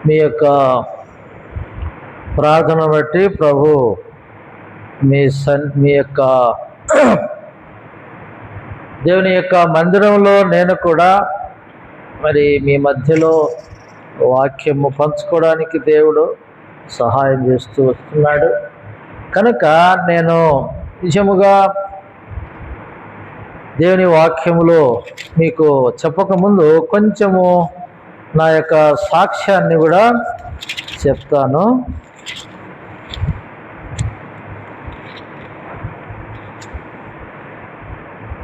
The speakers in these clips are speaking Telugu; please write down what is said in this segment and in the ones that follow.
మీ యొక్క ప్రార్థన బట్టి ప్రభు మీ యొక్క దేవుని యొక్క మందిరంలో నేను కూడా మరి మీ మధ్యలో వాక్యము పంచుకోవడానికి దేవుడు సహాయం చేస్తూ వస్తున్నాడు. కనుక నేను నిజముగా దేవుని వాక్యములో మీకు చెప్పకముందు కొంచెము నా యొక్క సాక్ష్యాన్ని కూడా చెప్తాను.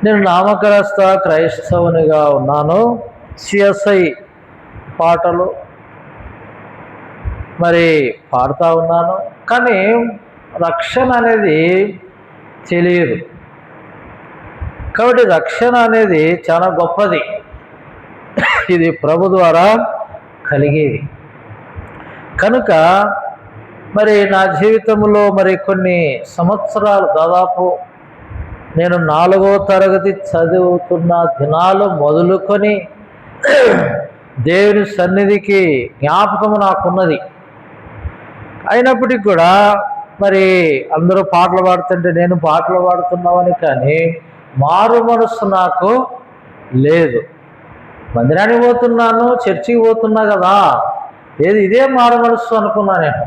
నేను నామకరస్థ క్రైస్తవునిగా ఉన్నాను. సిఎస్ఐ పాటలు మరి పాడుతూ ఉన్నాను, కానీ రక్షణ అనేది తెలియదు. కాబట్టి రక్షణ అనేది చాలా గొప్పది, ఇది ప్రభు ద్వారా కలిగేది. కనుక మరి నా జీవితంలో మరి కొన్ని సంవత్సరాలు, దాదాపు నేను 4వ తరగతి చదువుతున్న దినాలు మొదలుకొని దేవుని సన్నిధికి జ్ఞాపకము నాకున్నది. అయినప్పటికీ కూడా మరి అందరూ పాటలు పాడుతుంటే నేను పాటలు పాడుతున్నామని, కానీ మారు మనసు నాకు లేదు. మందిరానికి పోతున్నాను, చర్చికి పోతున్నా కదా, ఇదే మారు మనసు అనుకున్నా నేను.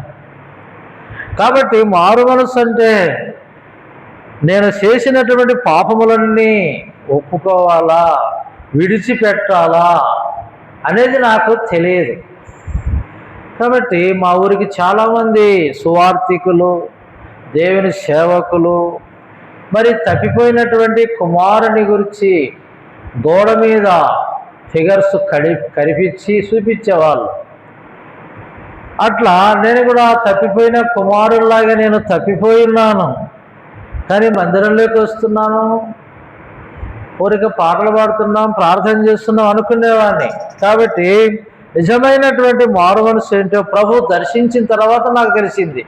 కాబట్టి మారు మనసు అంటే నేను చేసినటువంటి పాపములన్నీ ఒప్పుకోవాలా, విడిచిపెట్టాలా అనేది నాకు తెలియదు. కాబట్టి మా ఊరికి చాలామంది సువార్థికులు, దేవుని సేవకులు మరి తప్పిపోయినటువంటి కుమారుని గురించి గోడ మీద ఫిగర్స్ కనిపించి చూపించేవాళ్ళు. అట్లా నేను కూడా తప్పిపోయిన కుమారులాగా నేను తప్పిపోయి ఉన్నాను, కానీ మందిరంలోకి వస్తున్నాను, ఊరికి పాటలు పాడుతున్నాం, ప్రార్థన చేస్తున్నాం అనుకునేవాడిని. కాబట్టి నిజమైనటువంటి మారు మనసు ఏంటో ప్రభు దర్శించిన తర్వాత నాకు తెలిసింది,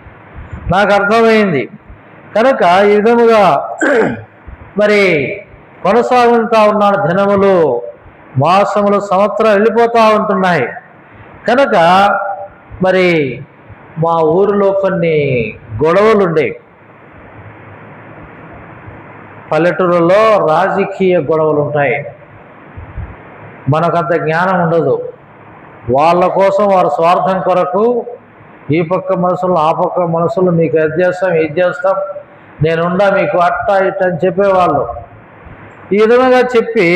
నాకు అర్థమైంది. కనుక ఈ విధముగా మరి కొనసాగుతూ ఉన్నాను. దినములు, మాసములు, సంవత్సరాలు వెళ్ళిపోతూ ఉంటున్నాయి. కనుక మరి మా ఊరిలో కొన్ని గొడవలు ఉండేవి. పల్లెటూరులో రాజకీయ గొడవలు ఉంటాయి, మనకంత జ్ఞానం ఉండదు. వాళ్ళ కోసం, వారి స్వార్థం కొరకు ఈ పక్క మనసులు, ఆ పక్క మనసులు, మీకు అది చేస్తాం, ఇది చేస్తాం, నేనుండా మీకు అట్టా ఇట్ట అని చెప్పేవాళ్ళు. ఈ విధంగా చెప్పి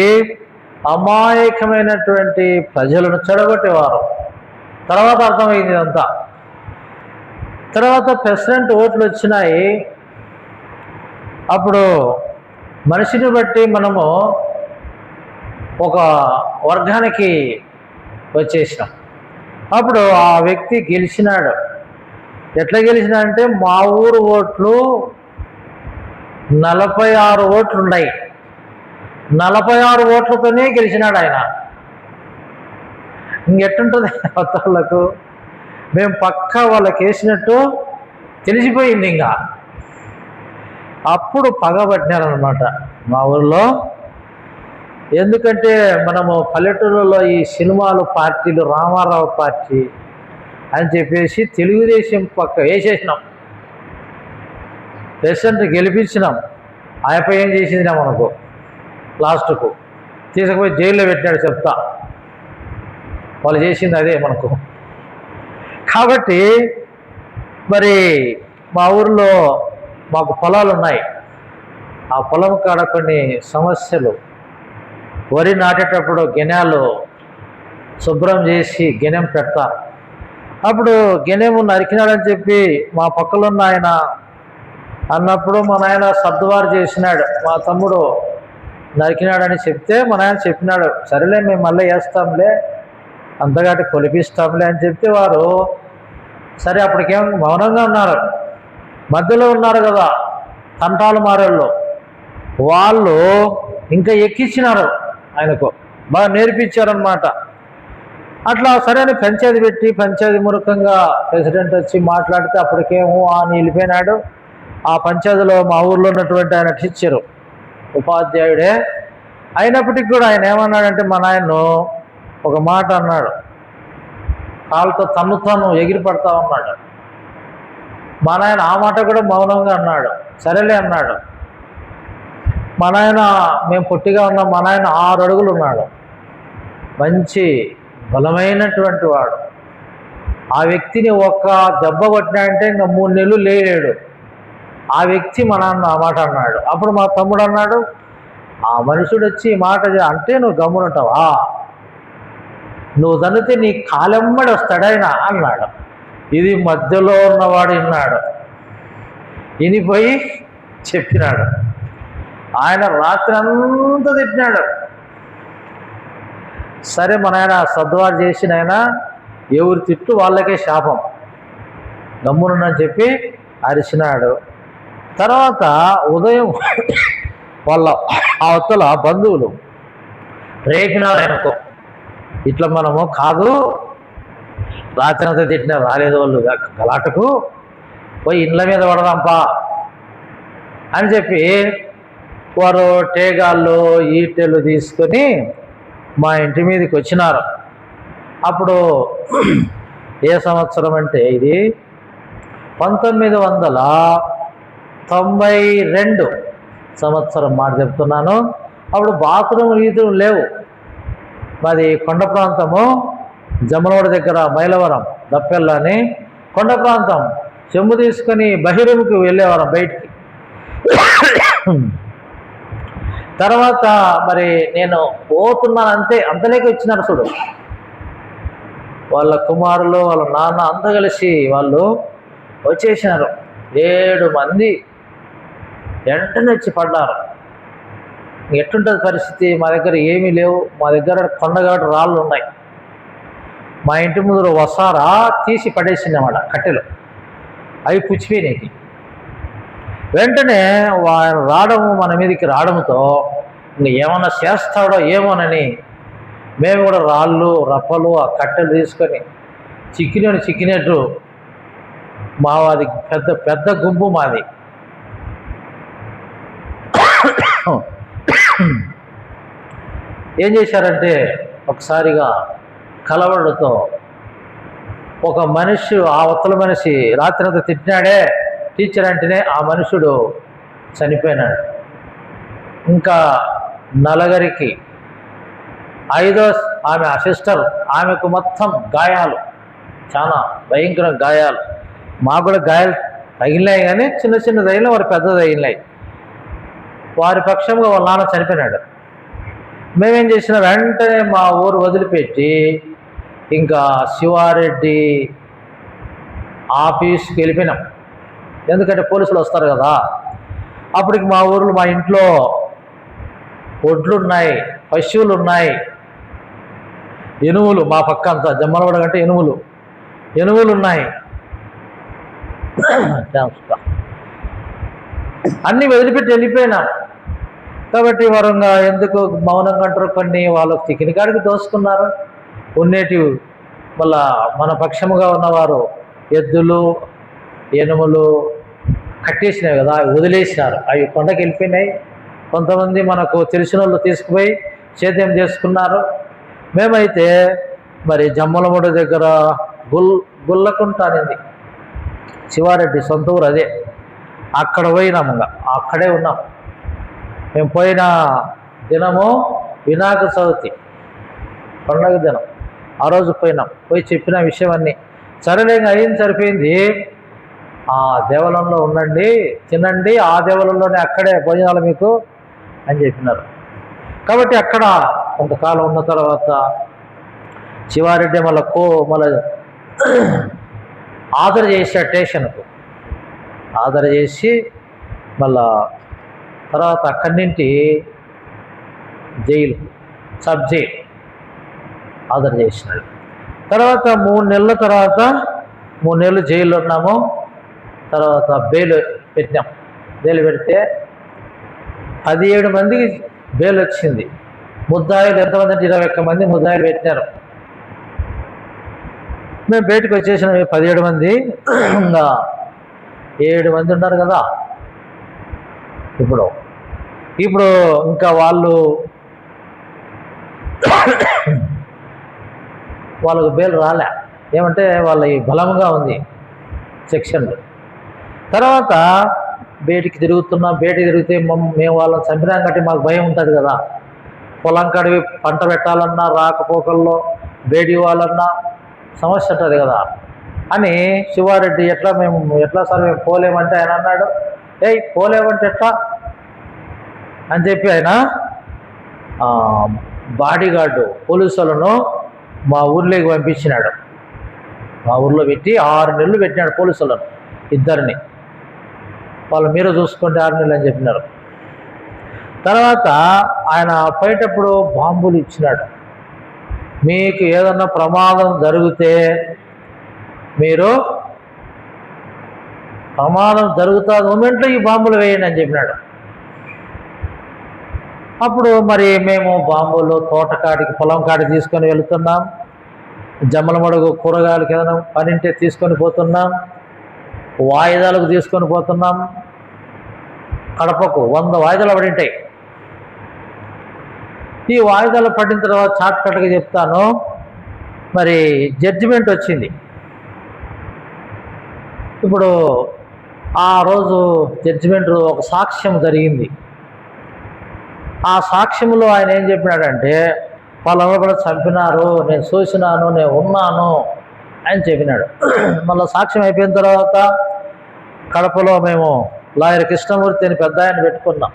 అమాయకమైనటువంటి ప్రజలను చెడగొట్టేవారు. తర్వాత అర్థమైంది ఇదంతా. తర్వాత ప్రెసిడెంట్ ఓట్లు వచ్చినాయి. అప్పుడు మనిషిని బట్టి మనము ఒక వర్గానికి వచ్చేసినాం. అప్పుడు ఆ వ్యక్తి గెలిచినాడు. ఎట్లా గెలిచినాడంటే, మా ఊరు ఓట్లు 46 ఓట్లు ఉన్నాయి, 46 ఓట్లతోనే గెలిచినాడు ఆయన. ఇంకెట్టుంటుంది కొత్త వాళ్ళకు, మేము పక్కా వాళ్ళకి వేసినట్టు తెలిసిపోయింది. ఇంకా అప్పుడు పగబట్టినారనమాట మా ఊళ్ళో. ఎందుకంటే మనము పల్లెటూరులో ఈ సినిమాలు పార్టీలు, రామారావు పార్టీ అని చెప్పేసి తెలుగుదేశం పక్క వేసేసినాం, ప్రెసిడెంట్ గెలిపించినాం. ఆయపై ఏం చేసిందినా మనకు లాస్ట్కు తీసుకుపోయి జైల్లో పెట్టినాడు. చెప్తా, వాళ్ళు చేసింది అదే మనకు. కాబట్టి మరి మా ఊరిలో మాకు పొలాలు ఉన్నాయి. ఆ పొలం కాడ కొన్ని సమస్యలు. వరి నాటేటప్పుడు గెనాలు శుభ్రం చేసి గెనెం పెడతా. అప్పుడు గెనెము నరికినాడని చెప్పి మా పక్కలో ఉన్న ఆయన అన్నప్పుడు మా నాయన సర్దువారు చేసినాడు. మా తమ్ముడు నరికినాడని చెప్తే మా నాయన చెప్పినాడు, సరేలే మేము మళ్ళీ వేస్తాంలే, అంతగాటి కొలిపిస్తాంలే అని చెప్తే వారు సరే అప్పటికేం మౌనంగా ఉన్నారు. మధ్యలో ఉన్నారు కదా తంటాలు మారేళ్ళు, వాళ్ళు ఇంకా ఎక్కించినారు, ఆయనకు బాగా నేర్పించారనమాట. అట్లా సరే అని పంచాయతీ పెట్టి, పంచాయతీ మూర్ఖంగా ప్రెసిడెంట్ వచ్చి మాట్లాడితే అప్పటికేమో ఆయన వెళ్ళిపోయినాడు. ఆ పంచాయతీలో మా ఊర్లో ఉన్నటువంటి ఆయన టీచరు, ఉపాధ్యాయుడే అయినప్పటికీ కూడా ఆయన ఏమన్నాడంటే, మా నాయన్ను ఒక మాట అన్నాడు, కాళ్ళతో తను ఎగిరి పడతా ఉన్నాడు. మా నాయన ఆ మాట కూడా మౌనంగా అన్నాడు, సరేలే అన్నాడు. మా నాయన, మేము పొట్టిగా ఉన్నాం, మా నాయన 6 అడుగులు ఉన్నాడు, మంచి బలమైనటువంటి వాడు. ఆ వ్యక్తిని ఒక్క దెబ్బ కొట్టినాడంటే ఇంకా 3 నెలలు లేడాడు. ఆ వ్యక్తి మా నాన్న ఆ మాట అన్నాడు. అప్పుడు మా తమ్ముడు అన్నాడు, ఆ మనుషుడు వచ్చి ఈ మాట అంటే నువ్వు గమ్మునుంటావా, నువ్వు తన్నితే నీ కాలెమ్మడి వస్తాడాయన అన్నాడు. ఇది మధ్యలో ఉన్నవాడు విన్నాడు, వినిపోయి చెప్పినాడు. ఆయన రాత్రి అంతా తిట్టినాడు. సరే మన ఆయన సర్దుబాటు చేసిన ఆయన, ఎవరి తిట్టు వాళ్ళకే శాపం, గమ్మునని చెప్పి అరిచినాడు. తర్వాత ఉదయం వాళ్ళ అవతల బంధువులు రేపినారు ఆయనకు, ఇట్లా మనము కాదు, రాత్రి అంతా తిట్టినా రాలేదు వాళ్ళు గలాటకు, పోయి ఇండ్ల మీద పడదాంపా అని చెప్పి వారు టేగాళ్ళు ఈటెలు తీసుకొని మా ఇంటి మీదకి వచ్చినారు. అప్పుడు ఏ సంవత్సరం అంటే ఇది 1992 సంవత్సరం మాట చెప్తున్నాను. అప్పుడు బాత్రూమ్ గీతులు లేవు. మాది కొండ ప్రాంతము, జమ్మలవాడ దగ్గర మైలవరం దప్పెల్ల అని కొండ ప్రాంతం. చెంబు తీసుకొని బహిరంకి వెళ్ళేవారం బయటికి. తర్వాత మరి నేను పోతున్నాను, అంతలేకి వచ్చినారు చూడు వాళ్ళ కుమారులు, వాళ్ళ నాన్న అంతా కలిసి వాళ్ళు వచ్చేసినారు. 7 మంది వెంటనే వచ్చి పడ్డారు. ఎట్టుంటుంది పరిస్థితి? మా దగ్గర ఏమీ లేవు, మా దగ్గర కొండగాటు రాళ్ళు ఉన్నాయి. మా ఇంటి ముందు వసారా తీసి పడేసిందన్నమాట కట్టెలు, అవి పుచ్చిపోయినాయి. వెంటనే వాడు రావడము, మన మీదకి రావడంతో ఇంక ఏమన్నా చేస్తాడో ఏమోనని మేము కూడా రాళ్ళు రప్పలు ఆ కట్టెలు తీసుకొని చిక్కినట్టు మాది పెద్ద పెద్ద గుంపు మాది. ఏం చేశారంటే ఒకసారిగా కలవడంతో ఒక మనిషి, ఆ అవతల మనిషి రాత్రి అంతా తిట్టినాడే టీచర్ అంటేనే ఆ మనుషుడు చనిపోయినాడు. ఇంకా నలుగురికి, 5వ ఆమె ఆ సిస్టర్, ఆమెకు మొత్తం గాయాలు, చాలా భయంకర గాయాలు. మాకు కూడా గాయాలు తగిలినాయి, కానీ చిన్న చిన్న తగిలిన వారు పెద్ద తగిలినాయి. వారి పక్షంగా వాళ్ళ నాన్న చనిపోయినాడు. మేమేం చేసిన వెంటనే మా ఊరు వదిలిపెట్టి ఇంకా శివారెడ్డి ఆఫీస్కి వెళ్ళిపోయినాం. ఎందుకంటే పోలీసులు వస్తారు కదా. అప్పటికి మా ఊర్లో, మా ఇంట్లో ఒడ్లు ఉన్నాయి, పశువులు ఉన్నాయి, ఎనుములు, మా పక్క అంతా జమ్మలవాడ కంటే ఎనుములు ఉన్నాయి. అన్నీ వదిలిపెట్టి వెళ్ళిపోయినాం. కాబట్టి వరంగా ఎందుకు మౌనంగా అంటారు, కొన్ని వాళ్ళకు చికెన్ కాడికి దోసుకున్నారు. ఉన్నేటివి మళ్ళా మన పక్షముగా ఉన్నవారు ఎద్దులు ఎనుములు కట్టేసినాయి కదా, వదిలేసినారు. అవి కొండకి వెళ్ళిపోయినాయి. కొంతమంది మనకు తెలిసిన వాళ్ళు తీసుకుపోయి సేద్యం చేసుకున్నారు. మేమైతే మరి జమ్మలమూడ దగ్గర గుల్లకుంట అనేది శివారెడ్డి సొంత ఊరు, అదే అక్కడ పోయినాము. అక్కడే ఉన్నాం. మేము పోయిన దినము వినాయక చవితి పండుగ దినం. ఆ రోజు పోయినాం. పోయి చెప్పిన విషయం అన్నీ సరేలే, అయింది, సరిపోయింది. ఆ దేవాలయంలో ఉండండి, తినండి, ఆ దేవాలయంలోనే అక్కడే భోజనాలు మీకు అని చెప్పినారు. కాబట్టి అక్కడ కొంతకాలం ఉన్న తర్వాత శివారెడ్డి మళ్ళీ ఆర్డర్ చేశాడు స్టేషన్కు. ఆర్డర్ చేసి మళ్ళా తర్వాత అక్కడి నుండి జైలు, సబ్ జైలు ఆర్డర్ చేసినాడు. తర్వాత 3 నెలల తర్వాత 3 నెలలు జైల్లో ఉన్నాము. తర్వాత బెయిల్ పెట్టినాం. బెయిల్ పెడితే 17 మందికి బెయిల్ వచ్చింది. ముద్దాయిలు ఎంతమంది అంటే 21 మంది ముద్దాయిలు పెట్టినారు. మేము బయటకు వచ్చేసిన 17 మంది. ఇంకా 7 మంది ఉన్నారు కదా. ఇప్పుడు ఇంకా వాళ్ళకు బెయిల్ రాలే. ఏమంటే వాళ్ళ ఈ బలంగా ఉంది సెక్షన్లు. తర్వాత బయటికి తిరిగితే మేము వాళ్ళని చంపినాం కాబట్టి మాకు భయం ఉంటుంది కదా. పొలం కడివి పంట పెట్టాలన్నా రాకపోకల్లో బేడి ఇవ్వాలన్నా సమస్య ఉంటుంది కదా అని శివారెడ్డి ఎట్లా సార్ మేము పోలేమంటే ఆయన అన్నాడు, పోలేమంటే ఎట్లా అని చెప్పి ఆయన బాడీగార్డు పోలీసులను మా ఊర్లోకి పంపించినాడు. మా ఊర్లో పెట్టి 6 నెలలు పెట్టినాడు పోలీసులను, ఇద్దరిని. వాళ్ళు మీరు చూసుకుంటే 6 నెలలు అని చెప్పినారు. తర్వాత ఆయన పోయేటప్పుడు బాంబులు ఇచ్చినాడు. మీకు ఏదన్నా ప్రమాదం జరిగితే ప్రమాదం జరుగుతున్న మూమెంట్లో ఈ బాంబులు వేయండి అని చెప్పినాడు. అప్పుడు మరి మేము బాంబులు తోటకాడికి పొలం కాడికి తీసుకొని వెళుతున్నాం. జమ్మలమడుగు కూరగాయలకి ఏదైనా పనింటే తీసుకొని పోతున్నాం. వాయిదాలకు తీసుకొని పోతున్నాం. కడపకు 100 వాయిదాలు పడింటాయి. ఈ వాయిదాలు పడిన తర్వాత చాట్ కట్గా చెప్తాను, మరి జడ్జిమెంట్ వచ్చింది. ఇప్పుడు ఆ రోజు జడ్జిమెంట్ ఒక సాక్ష్యం జరిగింది. ఆ సాక్ష్యంలో ఆయన ఏం చెప్పినాడంటే, వాళ్ళెవరు కూడా చంపినారు, నేను చూసినాను, నేను ఉన్నాను అని చెప్పినాడు. మళ్ళీ సాక్ష్యం అయిపోయిన తర్వాత కడపలో మేము లాయర్ కృష్ణమూర్తి అని పెద్ద ఆయన పెట్టుకున్నాం.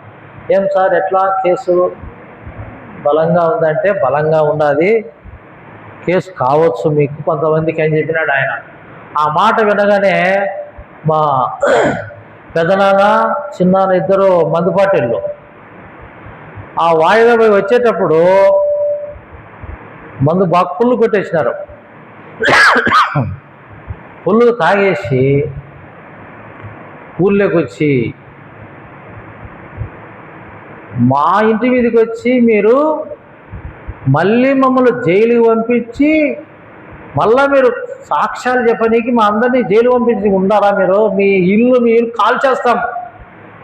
ఏం సార్ ఎట్లా కేసు బలంగా ఉందంటే, బలంగా ఉన్నది, కేసు కావచ్చు మీకు కొంతమందికి అని చెప్పినాడు ఆయన. ఆ మాట వినగానే మా పెదనాన్న చిన్నాన్న ఇద్దరు మందుపాటిళ్ళు ఆ వాయిదా పోయి వచ్చేటప్పుడు మందు బాగా పుల్లు కొట్టేసినారు. పుల్లు తాగేసి ఊళ్ళోకి వచ్చి మా ఇంటి మీదకి వచ్చి మీరు మళ్ళీ మమ్మల్ని జైలుకి పంపించి మళ్ళీ మీరు సాక్ష్యాలు చెప్పనీకి మా అందరినీ జైలు పంపించి ఉండాలా, మీ ఇల్లు కాల్చేస్తాం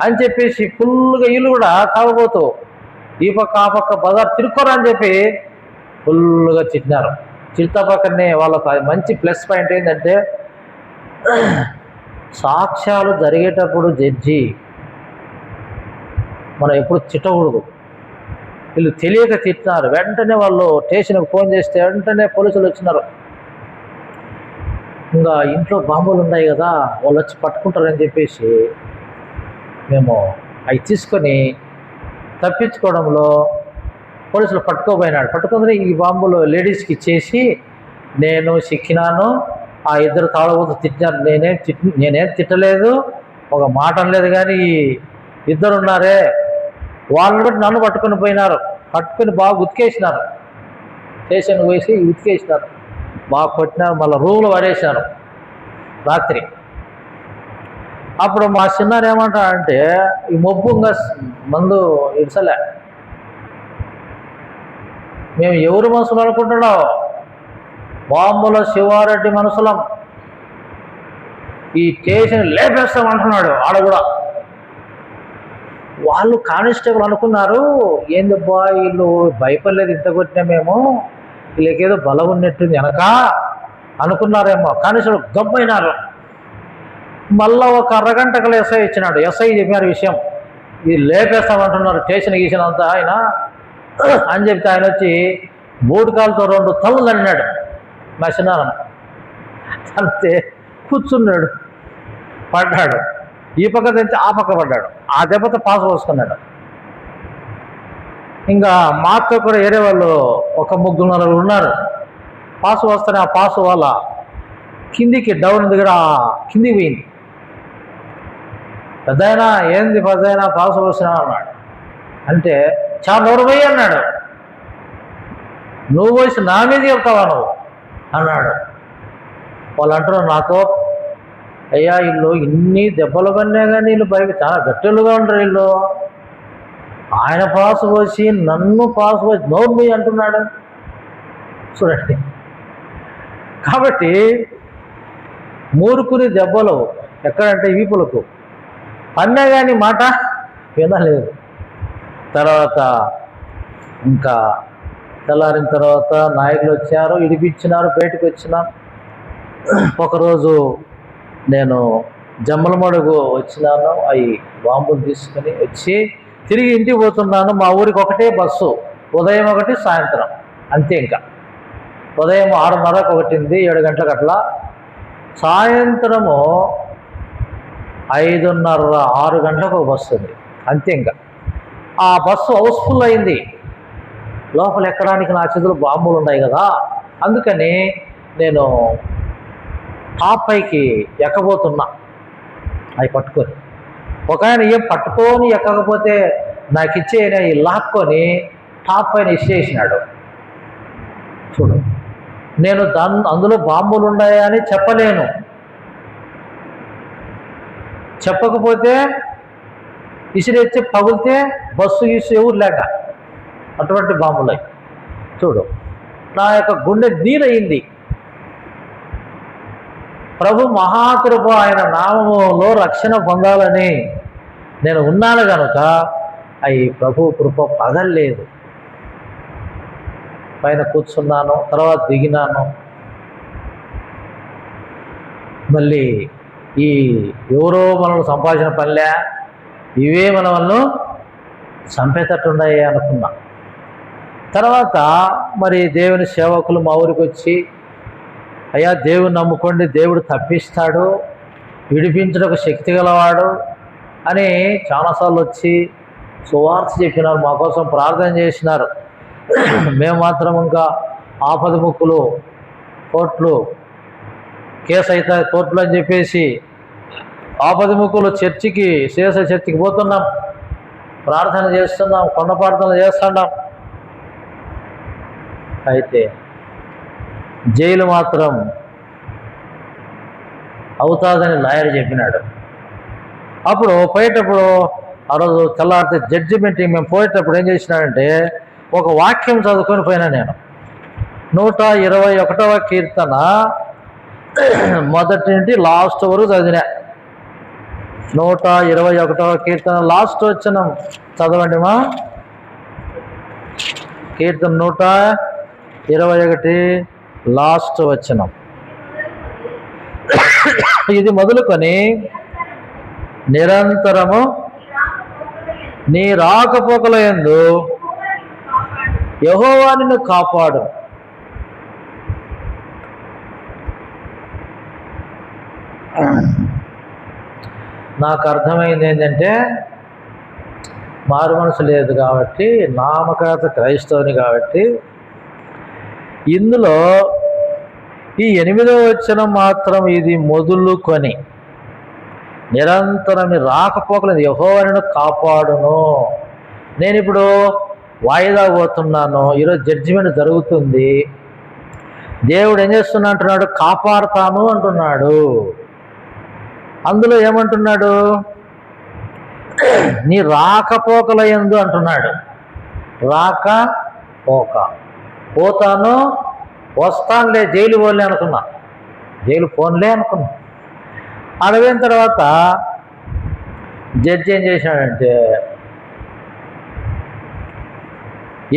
అని చెప్పేసి ఫుల్గా ఇల్లు కూడా కాకపోతూ ఈ పక్క ఆ పక్క బజార్ తిరుక్కోరా అని చెప్పి ఫుల్గా తిట్టినారు. చిరుత పక్కనే వాళ్ళకు అది మంచి ప్లస్ పాయింట్ ఏంటంటే, సాక్ష్యాలు జరిగేటప్పుడు జడ్జి మనం ఎప్పుడు తిట్టకూడదు. వీళ్ళు తెలియక తిట్టినారు. వెంటనే వాళ్ళు స్టేషన్కి ఫోన్ చేస్తే వెంటనే పోలీసులు వచ్చినారు. ఇంకా ఇంట్లో బాంబులు ఉన్నాయి కదా, వాళ్ళు వచ్చి పట్టుకుంటారని చెప్పేసి మేము అవి తీసుకొని తప్పించుకోవడంలో పోలీసులు పట్టుకోబోయినాడు. ఈ బాంబులు లేడీస్కి ఇచ్చేసి నేను సిక్కినాను, ఆ ఇద్దరు తాళబోతు తిట్టినారు, నేనేం తిట్టలేదు, ఒక మాట అనలేదు. కానీ ఇద్దరు ఉన్నారే వాళ్ళు కూడా నన్ను పట్టుకొని బాగా ఉతికేసినారు. స్టేషన్కి పోసి ఉతికేసినారు, బాగా కొట్టినారు, మళ్ళీ రూమ్లో పడేసినారు రాత్రి. అప్పుడు మా చిన్నారు ఏమంటారంటే, ఈ మొబ్బుగా మందు ఇడ్సలే, మేము ఎవరు మనుషులు అనుకుంటున్నావు, బాంబుల శివారెడ్డి మనుషులం, ఈ స్టేషన్ లేపేస్తామంటున్నాడు. ఆడ కూడా వాళ్ళు కానిస్టేబుల్ అనుకున్నారు, ఏందబ్బా వీళ్ళు భయపడలేదు, ఇంత కొట్టినా మేము, వీళ్ళకేదో బలం ఉన్నట్టుంది వెనక అనుకున్నారేమో. కానిస్టేబుల్ గబ్బైనారు. మళ్ళీ ఒక అరగంటకలు ఎస్ఐ ఇచ్చినాడు. ఎస్ఐ చెప్పినారు విషయం, ఇది లేపేస్తామంటున్నారు స్టేషన్ గీసినంతా ఆయన అని చెప్తే ఆయన వచ్చి బూటకాలతో 2 తల్లు అన్నాడు మా చిన్నాన్న. అంతే కూర్చున్నాడు, పడ్డాడు, ఈ పక్క తెచ్చి ఆ పక్క పడ్డాడు. ఆ దెబ్బతో పాసు పోసుకున్నాడు. ఇంకా మాతో కూడా వేరే వాళ్ళు ఒక 3-4 ఉన్నారు. పాసు వస్తేనే ఆ పాసు వాళ్ళ కిందికి డౌన్ దగ్గర కిందికి పోయింది. పెద్దయినా ఏంది పెద్దయినా పాసు పోసినా అన్నాడు. అంటే చాలా నోరు పోయి అన్నాడు. నువ్వు పోసి నా మీద చెప్తావా నువ్వు అన్నాడు. వాళ్ళు అంటారు నాతో, అయ్యా వీళ్ళు ఇన్ని దెబ్బలు పడినా కానీ వీళ్ళు బయట చాలా గట్టెలుగా ఉండరు వీళ్ళు, ఆయన పాసు పోసి నన్ను పాసు పోసి నోరు పోయి అంటున్నాడు చూడండి. కాబట్టి మూరుకుని దెబ్బలు ఎక్కడంటే వీపులకు పన్నా కానీ మాట వినలేదు. తర్వాత ఇంకా తెల్లారిన తర్వాత నాయకులు వచ్చారు, ఇడిపించినారు, బయటకు వచ్చినాం. ఒకరోజు నేను జమ్మలమడుగు వచ్చినాను, అవి బాంబులు తీసుకుని వచ్చి తిరిగి ఇంటికి పోతున్నాను. మా ఊరికి ఒకటే బస్సు, ఉదయం ఒకటి, సాయంత్రం అంతే. ఇంకా ఉదయం 6:30కు ఒకటి ఉంది, 7 గంటలకు అట్లా. సాయంత్రము 5:30, 6 గంటలకు ఒక బస్సు ఉంది అంతే. ఇంకా ఆ బస్సు హౌస్ఫుల్ అయింది. లోపల ఎక్కడానికి నా చేతులు బాంబులు ఉన్నాయి కదా, అందుకని నేను టాప్ పైకి ఎక్కబోతున్నా అవి పట్టుకొని. ఒక ఆయన ఏం పట్టుకొని ఎక్కకపోతే నాకు ఇచ్చేయని అవి లాక్కొని టాప్ పైన ఇచ్చేసినాడు. చూడు, నేను అందులో బాంబులు ఉన్నాయని చెప్పలేను, చెప్పకపోతే ఇసిరెచ్చి పగిలితే బస్సు గీసు ఎవరు లేక అటువంటి బాంబులై. చూడు, నా యొక్క గుండె నీరయింది. ప్రభు మహాకృప, ఆయన నామములో రక్షణ పొందాలని నేను ఉన్నాను కనుక అవి ప్రభు కృప పగల్లేదు. పైన కూర్చున్నాను, తర్వాత దిగినాను. మళ్ళీ ఈ ఎవరో మనల్ని సంపాదించిన పనిలే, ఇవే మన వాళ్ళు చంపేటట్టున్నాయి అనుకున్నా. తర్వాత మరి దేవుని సేవకులు మా ఊరికి వచ్చి, అయ్యా దేవుని నమ్ముకోండి, దేవుడు తప్పిస్తాడు, విడిపించడానికి శక్తి గలవాడు అని చాలాసార్లు వచ్చి సువార్త చెప్పినారు, మా కోసం ప్రార్థన చేసినారు. మేము మాత్రం ఇంకా ఆపద ముక్కులు, కోర్టులు, కేసు అయితే కోర్టులు అని చెప్పేసి ఆపద ముక్కులు చర్చికి, చర్చికి పోతున్నాం, ప్రార్థన చేస్తున్నాం, కొండ ప్రార్థనలు చేస్తున్నాం. అయితే జైలు మాత్రం అవుతాదని లాయర్ చెప్పినాడు. అప్పుడు పోయేటప్పుడు, ఆ రోజు తెల్లారితే జడ్జిమెంట్ మేము పోయేటప్పుడు ఏం చేసినాడంటే, ఒక వాక్యం చదువుకొని పోయినా నేను. 121వ కీర్తన మొదటి నుండి లాస్ట్ వరకు చదివినా. 121వ కీర్తన లాస్ట్ వచ్చిన చదవండి మా. కీర్తన 121 లాస్ట్ వచనం. ఇది మొదలుకొని నిరంతరము నీ రాకపోకల యందు యెహోవా నిన్ను కాపాడు. నాకు అర్థమైంది ఏంటంటే, మారు మనసు లేదు కాబట్టి, నామకాత క్రైస్తవుని కాబట్టి, ఇందులో ఈ 8వ వచనం మాత్రం ఇది మొదలుకొని నిరంతరం రాకపోకలేదు యెహోవా నిన్ను కాపాడును. నేను ఇప్పుడు వాయిదా పోతున్నాను, ఈరోజు జడ్జిమెంట్ జరుగుతుంది. దేవుడు ఏం చేస్తున్నా అంటున్నాడు, కాపాడుతాను అంటున్నాడు. అందులో ఏమంటున్నాడు, నీ రాకపోకల యందు అంటున్నాడు. రాక పోక, పోతాను వస్తానులే, జైలు పోలే అనుకున్నా, జైలు పోన్లే అనుకున్నా. అడవిన తర్వాత జడ్జి ఏం చేశాడంటే